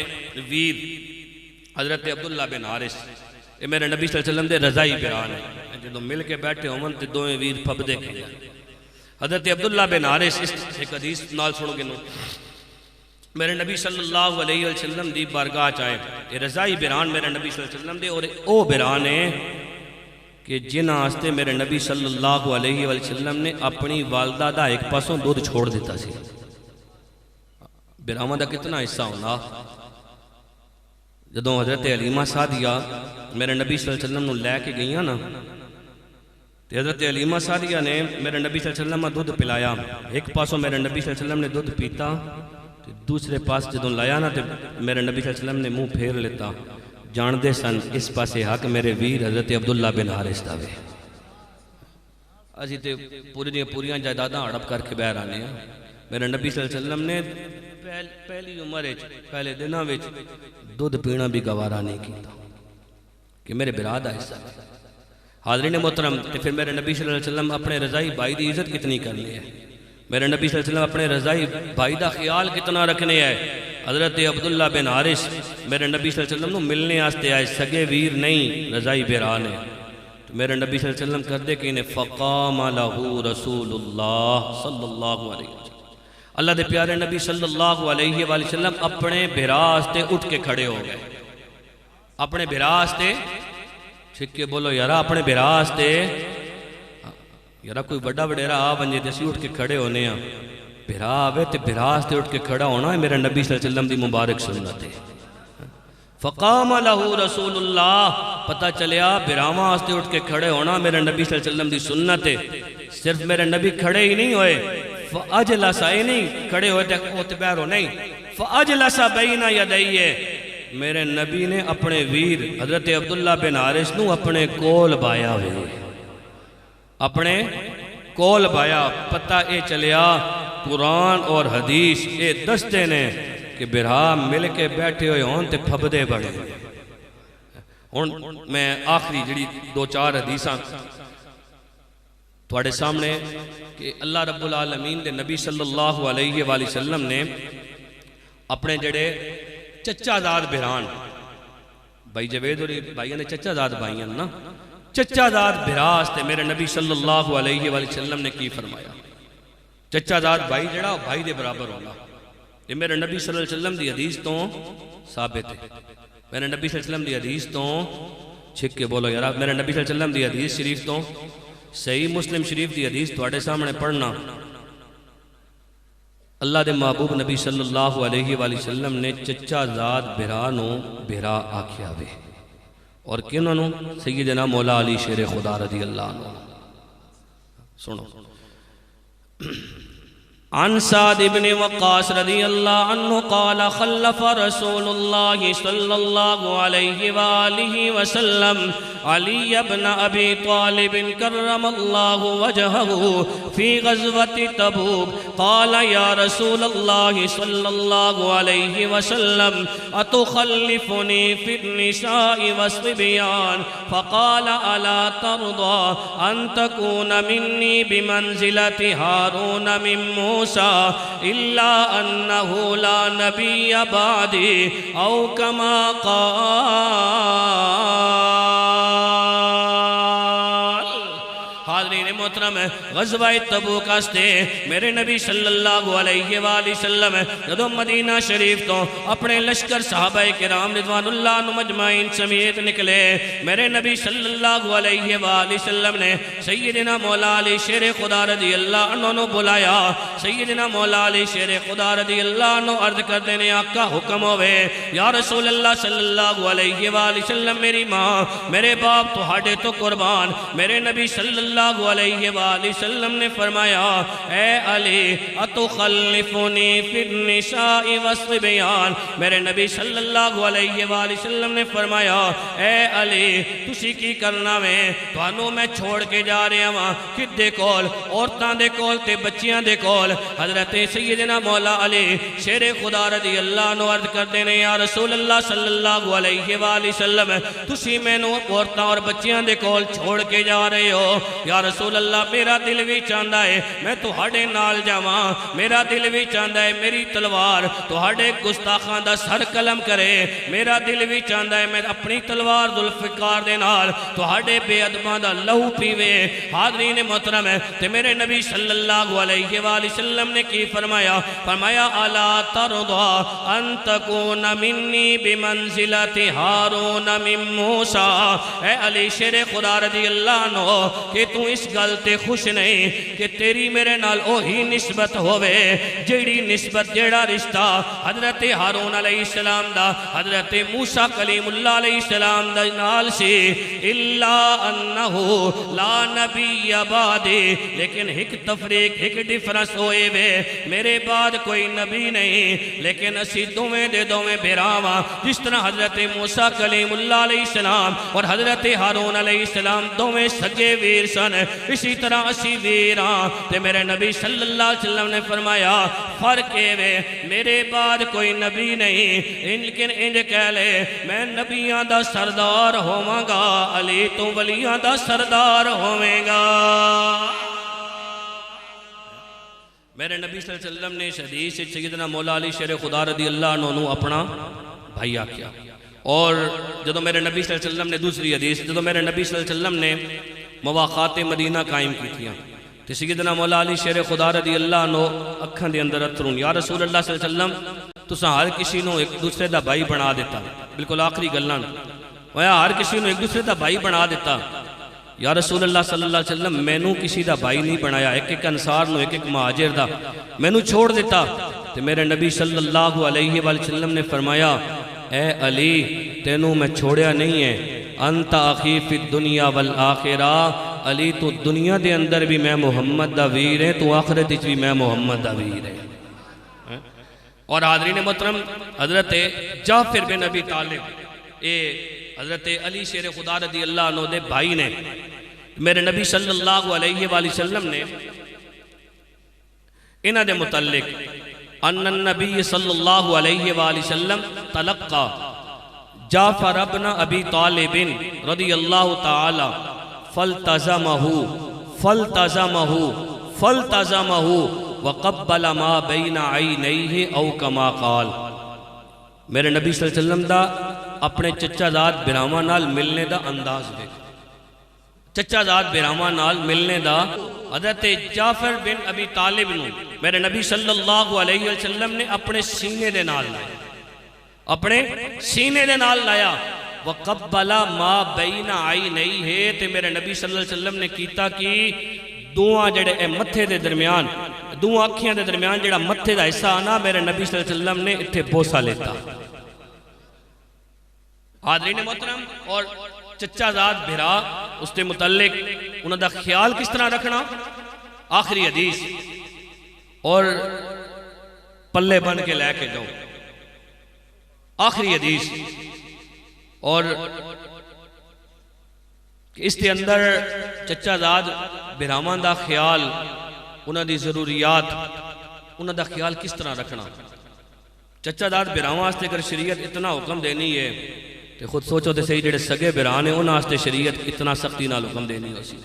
S1: ویر حضرت عبداللہ بن حارث یہ میرے نبی صلی اللہ علیہ وسلم دے رضائی بیان ہے جدوں مل کے بیٹھے ہوں تے دوئے ویر پھب دے کے حضرت عبداللہ بن حارث اس ایک حدیث نال سنو گے نو میرے نبی صلی اللہ علیہ وسلم دی بارگاہ چاہے یہ رضائی بیان میرے نبی صلی اللہ علیہ وسلم دے اور او بیان ہے کہ جن آستے میرے نبی صلی اللہ علیہ وسلم نے اپنی والدہ دا ایک پاسوں دودھ چھوڑ دیتا سی بیراما دا کتنا حصہ ہونا جدوں حضرت علیمہ سعدیہ میرے نبی صلی اللہ علیہ وسلم نے لے کے گئیاں نا تو حضرت علیمہ سعدیہ نے میرے نبی صلی اللہ علیہ وسلم دودھ پلایا ایک پاسوں میرے نبی صلی اللہ علیہ وسلم نے دودھ پیتا دوسرے پاس جدوں لایا نا تو میرے نبی صلی اللہ علیہ وسلم نے منہ پھیر لیتا جان دے سن اس پاسے حق میرے ویر حضرت عبداللہ بن حارث داوے اسی تے پوریاں جائیداداں ہڑپ کر کے باہر آنے ہیں میرے نبی صلی اللہ علیہ وسلم نے پہلی عمر پہلے دنوں وچ دودھ پینا بھی گوارا نہیں کیتا کہ میرے براد حصہ حاضرین محترم پھر میرے نبی صلی اللہ علیہ وسلم اپنے رضائی بھائی دی عزت کتنی کرنی ہے میرے نبی صلی اللہ علیہ وسلم اپنے رضائی بھائی دا خیال کتنا رکھنے ہے حضرت عبداللہ بن حارث میرے نبی صلی اللہ علیہ وسلم ملنے آستے آئے سگے ویر نہیں رضائی بیران ہے تو میرے نبی صلی اللہ علیہ وسلم کر دے کہ انہیں فقام لہو رسول اللہ صلی اللہ علیہ وسلم اللہ دے پیارے نبی صلی اللہ علیہ وآلہ وسلم اپنے بھراستے اٹھ کے کھڑے ہو گئے اپنے بھراستے چھکے بولو یارا اپنے بھراستے یارا کوئی بڑا بڑیرا آ بنجے تیسی اٹھ کے کھڑے ہونے ہیں بھرا آوے تے بھراستے اٹھ کے کھڑا ہونا ہے میرے نبی صلی اللہ علیہ وسلم دی مبارک سنت ہے فقام لہو رسول اللہ پتہ چلیا بھراما آستے اٹھ کے کھڑے ہونا میرے نبی صلی اللہ علیہ وسلم دی سنت ہے صرف میرے نبی کھڑے ہی نہیں ہوئے فَأَجْلَسَ نہیں کھڑے ہوئے تھے اتبیر ہو نہیں فَأَجْلَسَ بَيْنَ يَدَيْهِ میرے نبی نے اپنے ویر حضرت عبداللہ بن حارث نو اپنے کول بایا ہوئے اپنے کول بایا پتہ اے چلیا قرآن اور حدیث اے دستے نے کہ برہا مل کے بیٹھے ہوئے ہون تے پھبدے بڑے میں آخری جڑی دو چار حدیثاں تھوڑے سامنے کہ اللہ رب العالمین دے نبی صلی اللہ علیہ وآلہ وسلم نے اپنے جڑے چچا زاد بھران بھائی جوید اور بھائیوں نے چچا زاد بھائیاں نا چچا زاد بھراستے میرے نبی صلی اللہ علیہ وآلہ وسلم نے کی فرمایا چچا زاد بھائی جڑا بھائی دے برابر ہونا یہ میرے نبی صلی اللہ علیہ وسلم دی حدیث تو ثابت ہے میرے نبی صلی اللہ علیہ وسلم دی حدیث تو چھک کے بولو یار میرے نبی صلی اللہ علیہ وسلم دی حدیث شریف تو صحیح مسلم شریف دی حدیث تواڈے سامنے پڑھنا اللہ دے محبوب نبی صلی اللہ علیہ وآلہ وسلم نے چچا زاد بھرانو بھرا آکھیا وے اور کنوں نو سیدنا مولا علی شیر خدا رضی اللہ عنہ سنو عن سعد بن وقاص رضی اللہ عنہ قال خلف رسول اللہ صلی اللہ علیہ وآلہ وسلم علی بن ابی طالب کرم اللہ وجہہ فی غزوۃ تبوک قال یا رسول اللہ صلی اللہ علیہ وسلم اتخلفنی فی النساء والصبیان فقال الا ترضى ان تكون منی بمنزلت ہارون من موسیٰ إلا أنه لا نبي بعدي أو كما قال حاضرین محترم غزوہ تبوک واسطے میرے نبی صلی اللہ علیہ وآلہ وسلم جدو مدینہ شریف تو اپنے لشکر صحابہ کرام رضوان اللہ عنہم اجمعین سمیت نکلے، میرے نبی صلی اللہ علیہ وآلہ وسلم نے سیدنا مولا علی شیر خدا رضی اللہ عنہ نے بلایا۔ سیدنا مولا علی شیر خدا رضی اللہ عنہ عرض کر دینے آقا حکم ہوئے یا رسول اللہ صلی اللہ علیہ وآلہ وسلم میری ماں میرے باپ تو ہاڑے تو قربان۔ میرے نبی صلی اللہ علیہ وآلہ وسلم نے فرمایا اے علی اتخلفنی فی النساء والصبیان، میرے نبی صلی اللہ علیہ وآلہ وسلم نے فرمایا اے علی تسی کی کرنا میں توانوں میں چھوڑ کے جا رہے ہاں کدے کول عورتاں دے کول تے بچیاں دے کول۔ حضرت سیدنا مولا علی شیر خدا رضی اللہ عنہ عرض کر دینے یا رسول اللہ صلی اللہ علیہ وآلہ وسلم تسی میں نو عورتاں اور بچیاں دے کول چھوڑ کے جا رہے ہو یا رسول اللہ میرا دل بھی چاہتا ہے میں تہاڈے نال جاواں، میرا دل بھی چاہتا ہے میری تلوار تہاڈے گستاخاں دا سر قلم کرے، میرا دل بھی چاہتا ہے میں اپنی تلوار ذوالفقار دے نال تہاڈے بے ادباں دا لہو پیوے۔ حاضرین محترم تے میرے نبی صلی اللہ علیہ وآلہ وسلم نے کی فرمایا الا ترضى ان تكون منی بمنزلت ہارون من موسیٰ، اے علی شیر خدا رضی اللہ عنہ کہ تو اس گل تے خوش نہیں کہ تیری میرے نال اوہی نسبت ہوئے جیڑی نسبت جیڑا رشتہ حضرت ہارون علیہ السلام دا حضرت موسیٰ کلیم اللہ علیہ السلام دا نال سی الا انہو لا نبی بعدی، لیکن ایک تفریق ایک ڈیفرنس ہوئے وے میرے بعد کوئی نبی نہیں، لیکن اسی دومیں دے دومیں بیراواں جس طرح حضرت موسیٰ کلیم اللہ علیہ السلام اور حضرت ہارون علیہ السلام دومیں سگے ویر سن، اسی طرح اسی ویراں تے میرے نبی صلی اللہ علیہ وسلم نے فرمایا فرق وے میرے بعد کوئی نبی نہیں، لیکن انج کہہ لے میں نبیاں دا سردار ہوواں گا علی تو ولیاں دا سردار ہوویں گا۔ میرے نبی صلی اللہ علیہ وسلم نے اس حدیث سے سیدنا مولا علی شیر خدا رضی اللہ عنہ اپنا بھائی کیا، اور جدو میرے نبی صلی اللہ علیہ وسلم نے دوسری حدیث جدو میرے نبی صلی اللہ علیہ وسلم نے مواقعات مدینہ قائم کی تھیاں تو سیدنا مولا علی شیر خدا رضی اللہ عنہ اکھاں دے اندر اترون یا رسول اللہ صلی اللہ علیہ وسلم تساں ہر کسی نو ایک دوسرے دا بھائی بنا دیتا، بالکل آخری گلاں ہر کسی نو ایک دوسرے دا بھائی بنا دیتا، یا رسول اللہ صلی اللہ علیہ وسلم میں نو کسی دا بھائی نہیں بنایا، ایک ایک انصار نو ایک ایک مہاجر دا میں نو چھوڑ دیتا۔ تو میرے نبی صلی اللہ علیہ وآلہ وسلم نے فرمایا اے علی تینوں میں چھوڑیا نہیں ہے، انت اخی فی الدنیا والآخرہ، علی تو دنیا دے اندر بھی میں محمد دا ویر ہے تو آخرت بھی میں محمد دا ویر ہے۔ اور حاضرین محترم حضرت جعفر بن ابی طالب حضرت علی شیر خدا رضی اللہ عنہ دے بھائی نے میرے نبی صلی اللہ علیہ وآلہ وسلم نے انہ دے متعلق ان النبی صلی اللہ علیہ وآلہ وسلم تلقى جعفر ابن ابی طالب رضی اللہ تعالی فالتزمہ وقبل ما بین عینیہ او کما قال۔ میرے نبی صلی اللہ علیہ وسلم دا اپنے چچا زاد براہمہ نال ملنے دا انداز دے، چچا زاد براہمہ نال ملنے دا حضرت جعفر بن ابی طالب نو میرے نبی صلی اللہ علیہ وسلم نے اپنے سینے دے نال لایا، اپنے سینے دے نال لایا۔ وقبل ما بین عینیہ تے میرے نبی صلی اللہ علیہ وسلم نے کیتا کہ دوہاں جڑے اے متھے دے درمیان دوہاں اکھیاں دے درمیان جڑا متھے دا حصہ آنا میرے نبی صلی اللہ علیہ وسلم نے اتھے بوسا لیتا۔ حاضرین محترم اور چچا زاد بھرا اس کے متعلق انہوں دا خیال کس طرح رکھنا، آخری حدیث اور پلے بن کے لے کے جاؤ، آخری حدیث اور اس کے اندر چچا زاد براہمان دا خیال انہوں دی ضروریات انہوں دا خیال کس طرح رکھنا۔ چچا زاد براہمان آستے اگر شریعت اتنا حکم دینی ہے تو خود سوچو دے صحیح جڑے سگے براہنے انہوں آستے شریعت اتنا سختی نہ حکم دینی ہو سی۔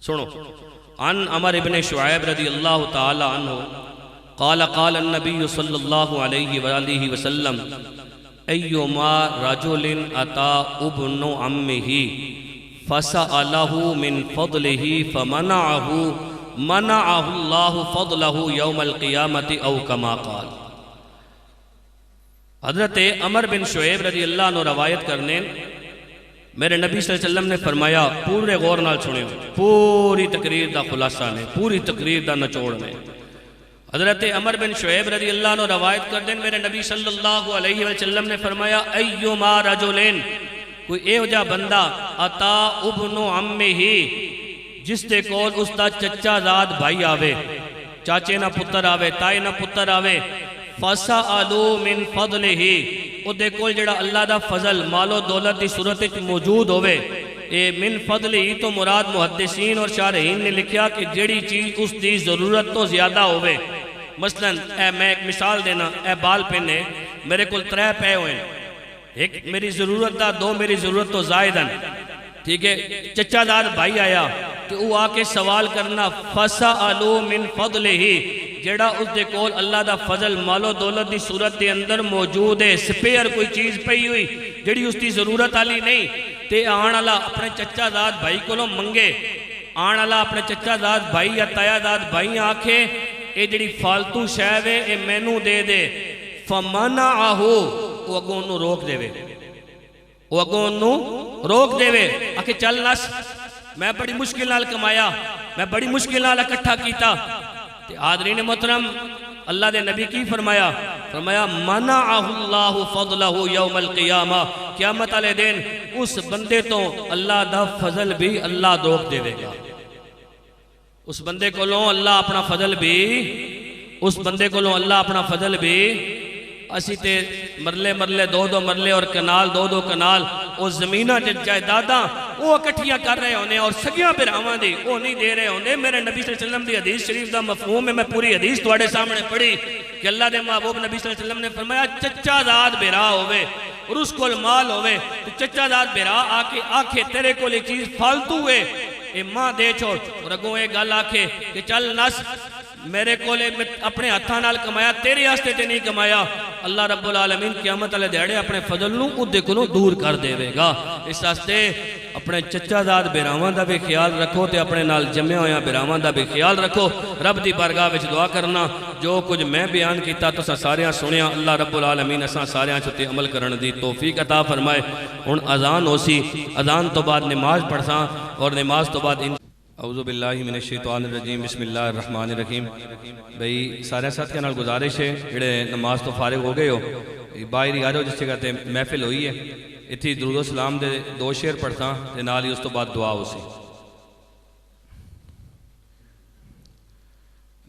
S1: سنو عن عمر ابن شعیب رضی اللہ تعالی عنہ قال قال النبی صلی اللہ علیہ وآلہ وسلم ایما رجل اتا ابن عمہ فَسَأَلَهُ مِن فَضْلِهِ فَمَنَعَهُ مَنَعَهُ اللَّهُ فَضْلَهُ يَوْمَ الْقِيَامَةِ أَوْ كَمَا قَالَ۔ حضرت عمر بن شعیب رضی اللہ عنہ روایت کرنے میرے نبی صلی اللہ علیہ وسلم نے فرمایا، پورے غور نال سنے، پوری تقریر دا خلاصہ نے، پوری تقریر دا نچوڑ نے۔ حضرت عمر بن شعیب رضی اللہ عنہ روایت کر دیں میرے نبی صلی اللہ علیہ وسلم نے فرمایا، ایما رجلین، کوئی ایو جا بندہ اتا ابن عمہ ہی، جس دے کول اس دا چچا زاد بھائی آوے، چاچے نہ پتر آوے، تائے نہ پتر آوے، فَسَأَلُوا مِن فَضْلِهِ، او دے کول جڑا اللہ دا فضل مال و دولت دی صورت موجود ہوئے، اے من فضلہی تو مراد محدثین اور شارحین نے لکھیا کہ جڑی چیز اس دی ضرورت تو زیادہ ہوئے، مثلا میں ایک مثال دینا، اے بال پہنے میرے کل 3 پے ہوئے، ایک میری ضرورت دا، 2 میری ضرورت تو زائدن، ٹھیک ہے، چچا دار بھائی آیا کہ وہ آکے سوال کرنا، فَسَأَلُوا مِن فَضْلِهِ، جیڑا اس دے کول اللہ دا فضل مال و دولت دی صورت دے اندر موجود ہے، سپیر کوئی چیز پئی ہوئی جیڑی اس دی ضرورت آلی نہیں، تے آن اللہ اپنے چچا داد بھائی کولوں منگے، آن اللہ اپنے چچا داد بھائی یا تایا داد بھائی آکھے اے جیڑی فالتو شہوے اے مینوں دے دے، فَمَنَعَهُ، وہ اگوں انہوں روک دے وے، وہ اگوں انہوں روک دے وے، آکھے چل نس، میں بڑی مشکل نال کمایا، میں بڑی مشکل نال اکٹھا کیتا، حاضرین محترم اللہ دے نبی کی فرمایا، فرمایا منعہ اللہ فضلہ یوم القیامہ، قیامت علیہ دن اس بندے تو اللہ دا فضل بھی اللہ روک دے گا، اس بندے کو لوں اللہ اپنا فضل بھی، اس بندے کو لوں اللہ اپنا فضل بھی، اسی تے مرلے مرلے 2 مرلے اور کنال 2 کنال، وہ زمینہ جائیداداں وہ اکٹھیاں کر رہے ہونے اور سگیاں براواں دی وہ نہیں دے رہے ہونے۔ میرے نبی صلی اللہ علیہ وسلم دی حدیث شریف دا مفہوم ہے، میں پوری حدیث تواڈے سامنے پڑھی کہ اللہ دے محبوب نبی صلی اللہ علیہ وسلم نے فرمایا چچا داد برا ہوئے اور اس کو مال ہوئے تو چچا داد برا آکھے تیرے کو لے چیز فالتو ہوئے اے ماں دے چھوڑ، اور اگوں ایک گل آکھے کہ چل نس میرے کو لے اپنے ہتھاں نال کمایا، تیرے آستے تے نہیں کمایا، اللہ رب العالمین قیامت علیہ دیڑے اپنے فضل نو اُدھے کنو دور کر دے گا۔ اس آستے اپنے چچا داد بیراوان دا بھی خیال رکھو تے اپنے نال جمع ہویا بیراوان دا بھی خیال رکھو۔ رب دی بارگاہ وچ دعا کرنا جو کچھ میں بیان کیتا تو ساریاں سنیا، اللہ رب العالمین اساں ساریاں چھتے عمل کرن دی توفیق عطا فرمائے۔ ہن اذان ہو سی، اذان تو بعد نماز پڑھساں اور نماز تو بعد اعوذ باللہ من الشیطان الرجیم، بسم اللہ الرحمن الرحیم۔ بھئی سارے ساتھیاں نال گزارش ہے جڑے نماز تو فارغ ہو گئے ہو باہر ہی آ جاؤ، جس جگہ تے محفل ہوئی ہے اتھی درود و سلام دے 2 شعر پڑھتا تے نال ہی اس تو بعد دعا ہو سی۔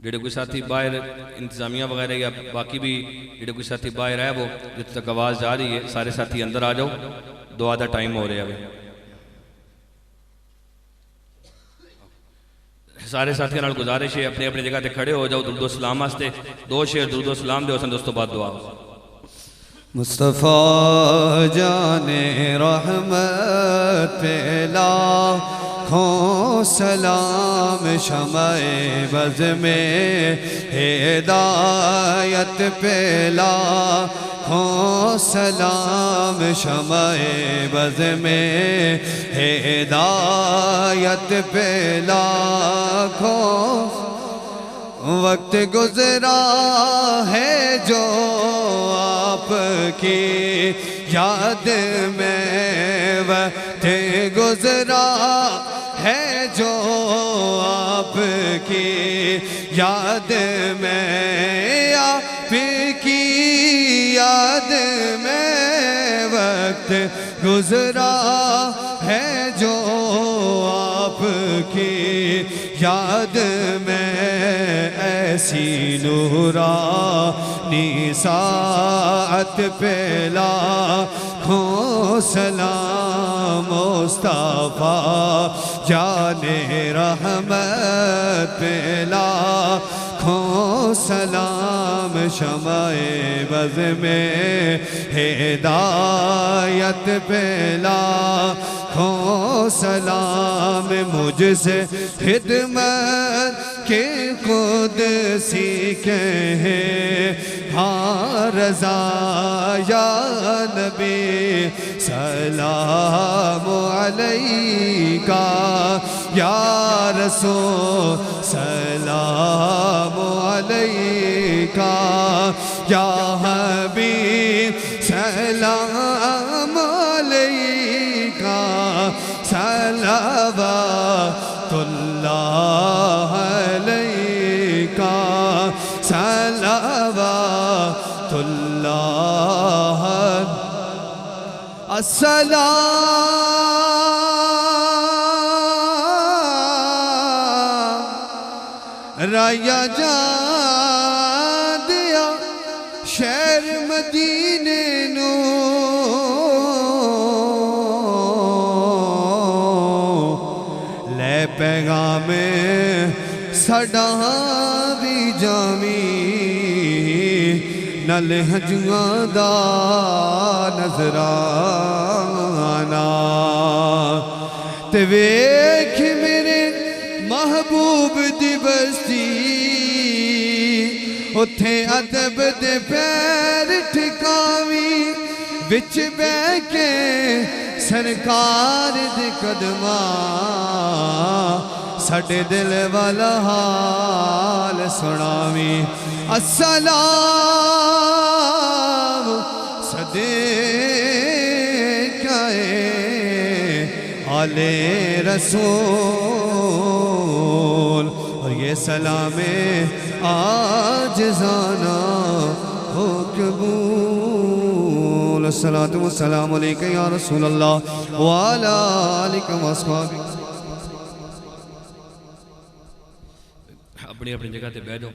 S1: جڑے کوئی ساتھی باہر انتظامیہ وغیرہ یا باقی بھی جڑے کوئی ساتھی باہر ہے وہ جت تک آواز جا رہی ہے سارے ساتھی اندر آ جاؤ، دعا دا ٹائم ہو رہا ہے۔ سارے ساتھیاں نال گزارش ہے اپنے اپنے جگہ تے کھڑے ہو جاؤ، درود و سلام واسطے 2 شعر درود و سلام دے اس تو بعد دعا۔
S2: مصطفیٰ جان رحمت پہ لاکھوں سلام، شمع بز میں ہدایت پہ لاکھوں سلام، شمع بز میں ہدایت پہ لاکھوں وقت گزرا ہے جو آپ کی یاد میں، وقت گزرا ہے جو آپ کی یاد میں، آپ کی یاد میں وقت گزرا ہے جو آپ کی یاد میں، ایسی نورانی ساعت پہ لاکھوں سلام، مصطفیٰ جان رحمت پہ لاکھوں سلام، شمع بز میں ہدایت پہ لاکھوں سلام، مجھ سے خدمت کے قدسی کہیں ہاں رضا یا نبی سلام علیکہ یا رسول سلام علیکہ یا حبیب سلام علیکہ صلوات اللہ علیکہ صلوات اللہ السلام رایا جا دیا شہر مدینے نو لے پیغام ساڈا بھی جامی نل ہجیاں دا نظرانہ تے ویکھ میرے محبوب دی بستی اتھے ادب دے پیر ٹھکاوی وچ بہ کے سرکار دے قدماں ساڈے دل والا حال سناوی السلام صدیقہ آل رسول اور یہ سلام عاجزانہ ہو قبول الصلاۃ والسلام علیکہ یا رسول اللہ وعلی آلک واصحابک
S1: اپنی اپنی جگہ تے بیٹھ جاؤ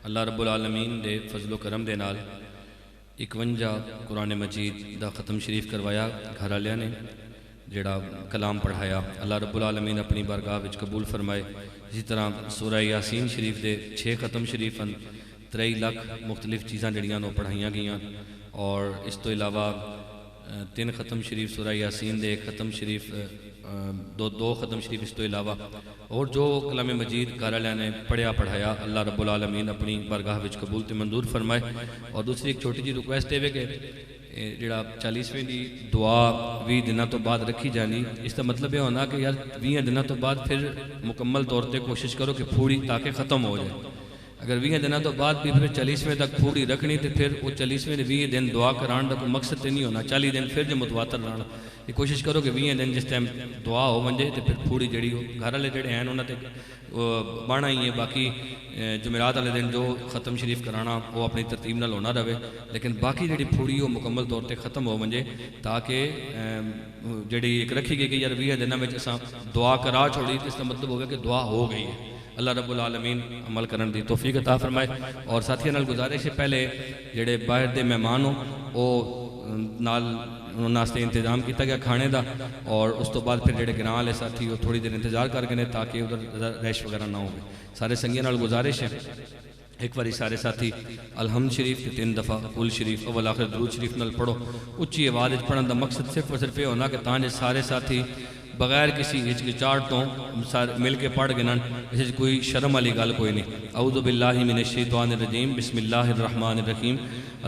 S1: اللہ رب العالمین دے فضل و کرم دے نال 51 قرآن مجید دا ختم شریف کروایا گھر والیاں نے جڑا کلام پڑھایا اللہ رب العالمین اپنی بارگاہ وچ قبول فرمائے اسی طرح سورہ یاسین شریف دے 6 ختم شریف 3 لاکھ مختلف چیزاں جڑیاں نو پڑھائیاں گئیاں اور اس تو علاوہ 3 ختم شریف سورہ یاسین دے 1 ختم شریف دو ختم شریف اس تو علاوہ اور جو کلام مجید گھر والوں نے پڑھیا پڑھایا اللہ رب العالمین اپنی بارگاہ وچ قبول تے منظور فرمائے اور دوسری ایک چھوٹی جی ریکویسٹ ہے کہ جڑا 40ویں دی دعا 20 دنوں تو بعد رکھی جانی اس کا مطلب یہ ہونا کہ یار 20 دنوں تو بعد پھر مکمل طور تے کوشش کرو کہ پھوڑی تاکہ ختم ہو جائے اگر 20 دنوں تو بعد بھی پھر 40ویں تک پھوڑی رکھنی تو پھر وہ 40ویں 20 دن دعا کران دا کوئی مقصد نہیں ہونا 40 دن پھر جو متواتر رہنا یہ کوشش کرو کہ 20 دن جس ٹائم دعا ہو ونجے تو پھر پھوڑی جڑی ہو گھر والے جڑے ہیں انہوں نے بانا ہی ہے باقی جمعرات والے دن جو ختم شریف کرانا وہ اپنی ترتیب نال ہونا رہے لیکن باقی جڑی پھوڑی ہو مکمل طور تے ختم ہو ونجے تاکہ جڑی ایک رکھی گئی کہ یار 20 دنوں میں اساں دعا کرا چھوڑی تو اس کا مطلب ہوگا کہ دعا ہو گئی ہے اللہ رب العالمین عمل کرن دی توفیق عطا فرمائے اور ساتھیاں نال گزارش ہے پہلے جڑے باہر دے مہمان ہو او نال ناستے انتظام کیتا گیا کھانے دا اور اس تو بعد پھر جڑے گراں والے ساتھی وہ تھوڑی دیر انتظار کر کے تاکہ ادھر ریش وغیرہ نہ ہو سارے سنگیاں نال گزارش ہے ایک باری سارے ساتھی الحمد شریف 3 دفعہ کل شریف اول آخر درود شریف نال پڑھو اچھی آواز پڑھن دا مقصد صرف اور صرف یہ ہونا کہ تاں سارے ساتھی بغیر کسی ہچکچاہٹ تو مل کے پڑھ گنن اس کوئی شرم والی گل کوئی نہیں اعوذ باللہ من الشیطان الرجیم بسم اللہ الرحمن الرحیم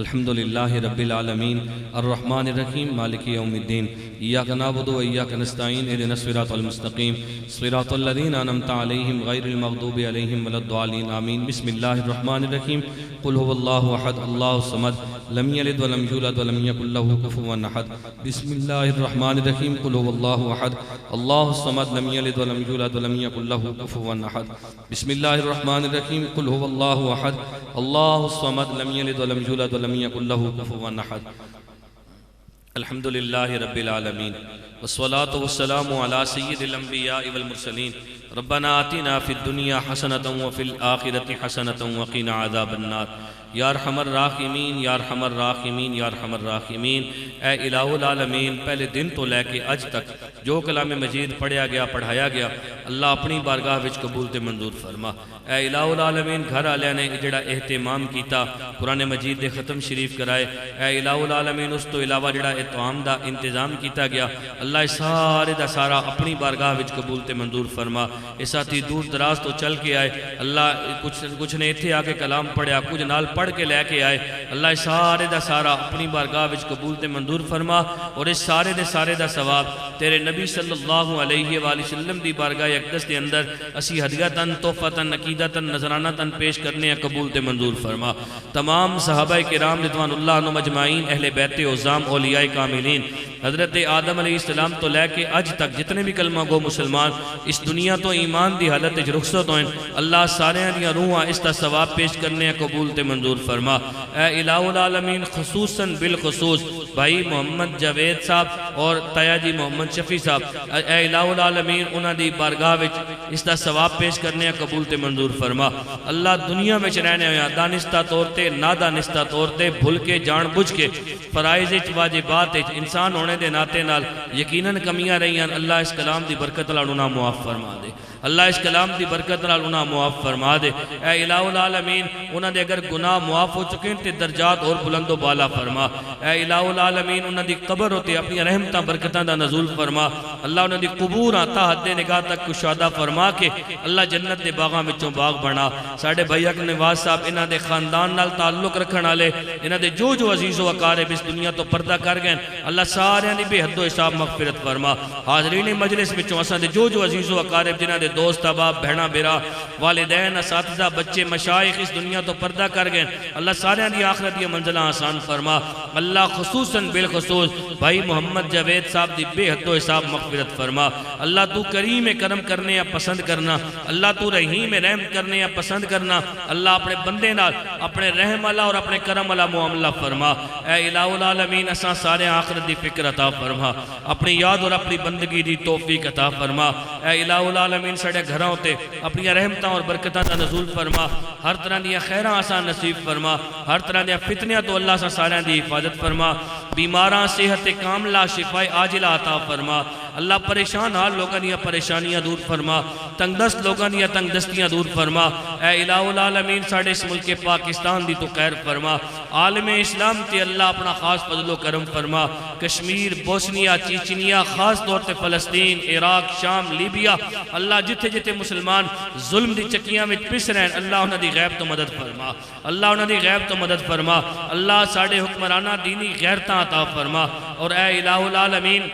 S1: الحمدللہ رب العالمین الرحمن الرحیم مالک یوم الدین ایاک نعبد و ایاک نستعین اهدنا الصراط المستقیم صراط الذین انعمت علیہم غیر المغضوب علیہم ولا الضالین آمین بسم اللہ الرحمن الرحیم قل هو اللہ احد اللہ الصمد لم یلد ولم یولد ولم یکن له کفوا احد بسم اللہ الرحمن الرحیم قل هو اللہ احد اللہ الصمد لم یلد ولم یولد ولم یکن له کفوا احد بسم اللہ الرحمن الرحیم قل هو اللہ احد اللہ الصمد لم یلد ولم یولد ولم یکن له کفوا احد الحمدللہ رب العالمین والصلاة والسلام على سید الانبیاء والمرسلین ربنا آتنا فی الدنیا حسنة وفی الآخرة حسنة وقنا عذاب النار یا ارحم الراحمین یا ارحم الراحمین یا ارحم الراحمین اے الہ العالمین پہلے دن تو لے کے اج تک جو کلام مجید پڑھیا گیا پڑھایا گیا اللہ اپنی بارگاہ وچ قبول تے منظور فرما اے الہ العالمین گھر والے نے جڑا اہتمام کیتا قرآن مجید دے ختم شریف کرائے اے الہ العالمین اس تو علاوہ جڑا تے طعام دا انتظام کیتا گیا اللہ سارے دا سارا اپنی بارگاہ وچ قبول تے منظور فرما اس ساتھی دور دراز تو چل کے آئے اللہ کچھ نے ایتھے آ کے کلام پڑھیا کچھ نال پڑھ کے لے کے آئے اللہ سارے دا سارا اپنی بارگاہ وچ قبول تے منظور فرما اور اس سارے دا ثواب تیرے نبی صلی اللہ علیہ وآلہ وسلم دی بارگاہ اقدس دے اندر اسی ہدیتاً تحفتاً عقیدتاً نذرانتاً پیش کرنے ہیں قبول تے منظور فرما تمام صحابہ کرام رضوان اللہ عنہم اجمعین اہل بیت عظام اولیاء کاملین حضرت آدم علیہ السلام تو لے کے اج تک جتنے بھی کلمہ گو مسلمان اس دنیا تو ایمان دی حالت اچ رخصت ہوئیں اللہ سارے دیاں روحاں اس تا ثواب پیش کرنے ہیں قبول تے منظور فرما اے الہ العالمین خصوصاً بالخصوص بھائی محمد جاوید صاحب اور تایا جی محمد شفیع صاحب اے الہ العالمین انہاں دی بارگاہ وچ اس تا ثواب پیش کرنے ہیں قبول تے منظور فرما اللہ دنیا وچ رہنے ہویا دانستہ طور تے نادانستہ طور تے بھول کے جان بجھ کے فرائض واجبات انسان ہونے دے ناتے نال یقیناً کمیاں رہی ہیں اللہ اس کلام دی برکت نال انہاں معاف فرما دے اللہ اس کلام دی برکت نال انہاں معاف فرما دے اے الہ العالمین انہاں دے اگر گناہ معاف ہو چکے تے درجات اور بلند و بالا فرما اے الہ العالمین انہاں دی قبر ہوتے اپنی رحمتاں برکتاں دا نزول فرما اللہ انہاں دی قبوراں تا حد نگاہ تک کشادہ فرما کے اللہ جنت دے باغاں وچوں باغ بنا ساڈے بھائی اک نواز صاحب انہاں دے خاندان نال تعلق رکھن والے انہاں دے جو عزیز و اقارب اس دنیا تو پردہ کر گئے اللہ سارے دی بے حد و حساب مغفرت فرما حاضرین مجلس وچوں اساں دے جو عزیز و اقارب جنہاں دے دوست احباب بہنا بیرا والدین اساتذہ بچے مشائخ اس دنیا تو پردہ کر گئے اللہ سارے دی آخرت دی منزلہ آسان فرما اللہ خصوصاً بالخصوص بھائی محمد جاوید صاحب دی بے حد و حساب مغفرت فرما اللہ تو کریم کرم کرنے یا پسند کرنا اللہ تو رحیم رحم کرنے یا پسند کرنا اللہ اپنے بندے نال اپنے رحم اللہ اور اپنے کرم اللہ معاملہ فرما اے الہ العالمین اساں سارے آخرت دی فکر عطا فرما اپنی یاد اور اپنی بندگی دی توفیق عطا فرما اے الہ العالمین سڑے گھراں ہوتے اپنی رحمتاں اور برکتاں دا نزول فرما ہر طرح دیا خیراں آسان نصیب فرما ہر طرح دیا فتنیاں تو اللہ سے سارے دی حفاظت فرما بیماراں صحت کاملہ شفاء عاجلہ عطا فرما اللہ پریشان حال لوگاں دیا پریشانیاں دور فرما تنگ دست لوگاں دیا تنگ دستیاں دور فرما اے الہ العالمین ساڑھے اس ملک پاکستان دی تو خیر فرما عالم اسلام تے اللہ اپنا خاص فضل و کرم فرما کشمیر بوسنیا چیچنیا خاص طور تے فلسطین عراق شام لیبیا اللہ جتھے جتھے مسلمان ظلم دی چکیاں میں پس رہن اللہ انہاں دی غیب تو مدد فرما اللہ انہاں دی غیب تو مدد فرما اللہ ساڑھے حکمرانہ دینی غیرتاں عطا فرما اور اے الہ العالمین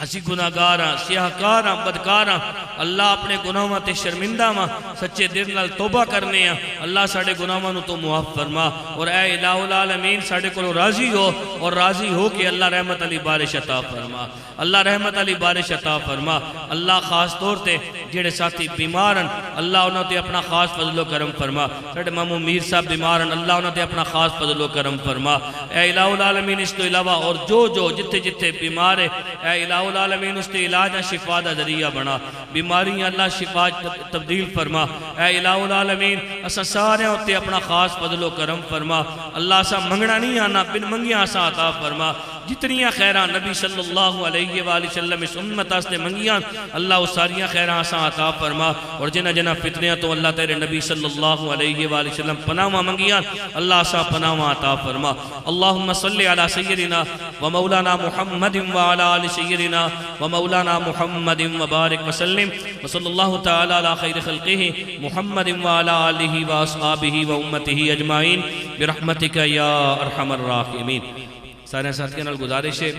S1: اسی گناہگاراں سیاہکاراں بدکاراں اللہ اپنے گناہاں تے شرمندہ ماں سچے دل نال توبہ کرنے ہیں اللہ ساڑھے گناہاں نو تو معاف فرما اور اے الہ العالمین ساڑھے کو راضی ہو اور راضی ہو کہ اللہ رحمت علی بارش عطا فرما اللہ رحمت علی بارش عطا فرما اللہ خاص طور تے جڑے ساتھی بیمارن اللہ انہوں تے اپنا خاص فضل و کرم فرما ساڑھے مامو میر صاحب بیمارن اللہ انہوں تے اپنا خاص فضل و کرم فرما اے الہ العالمین اس تو علاوہ اور جو جتھے جتھے بیمار ہے اے الہ العالمین اس تے علاج شفا دا ذریعہ بنا بیماریاں اللہ شفا تبدیل فرما اے الہ العالمین اسا سارے ہوتے اپنا خاص فضل و کرم فرما اللہ اسا منگنا نہیں آنا بن منگیاں اسا عطا فرما جتنیاں خیران نبی صلی اللہ علیہ وآلہ وسلم اس امت آستے منگیاں اللہ اس ساریاں خیران آسان عطا فرما اور جنہ فتنیاں تو اللہ تیرے نبی صلی اللہ علیہ وآلہ وسلم پناہاں منگیاں اللہ آسان پناہاں عطا فرما اللہم صلی علی سیدنا و مولانا محمد و علی آل سیدنا و مولانا محمد و بارک وسلم و صلی اللہ تعالی علی خیر خلقہ محمد و علی آلہ و اصحابہ و امتہ اجمعین برحمتک یا ارحم الراحمین سارے ساتھیاں نال گزارش ہے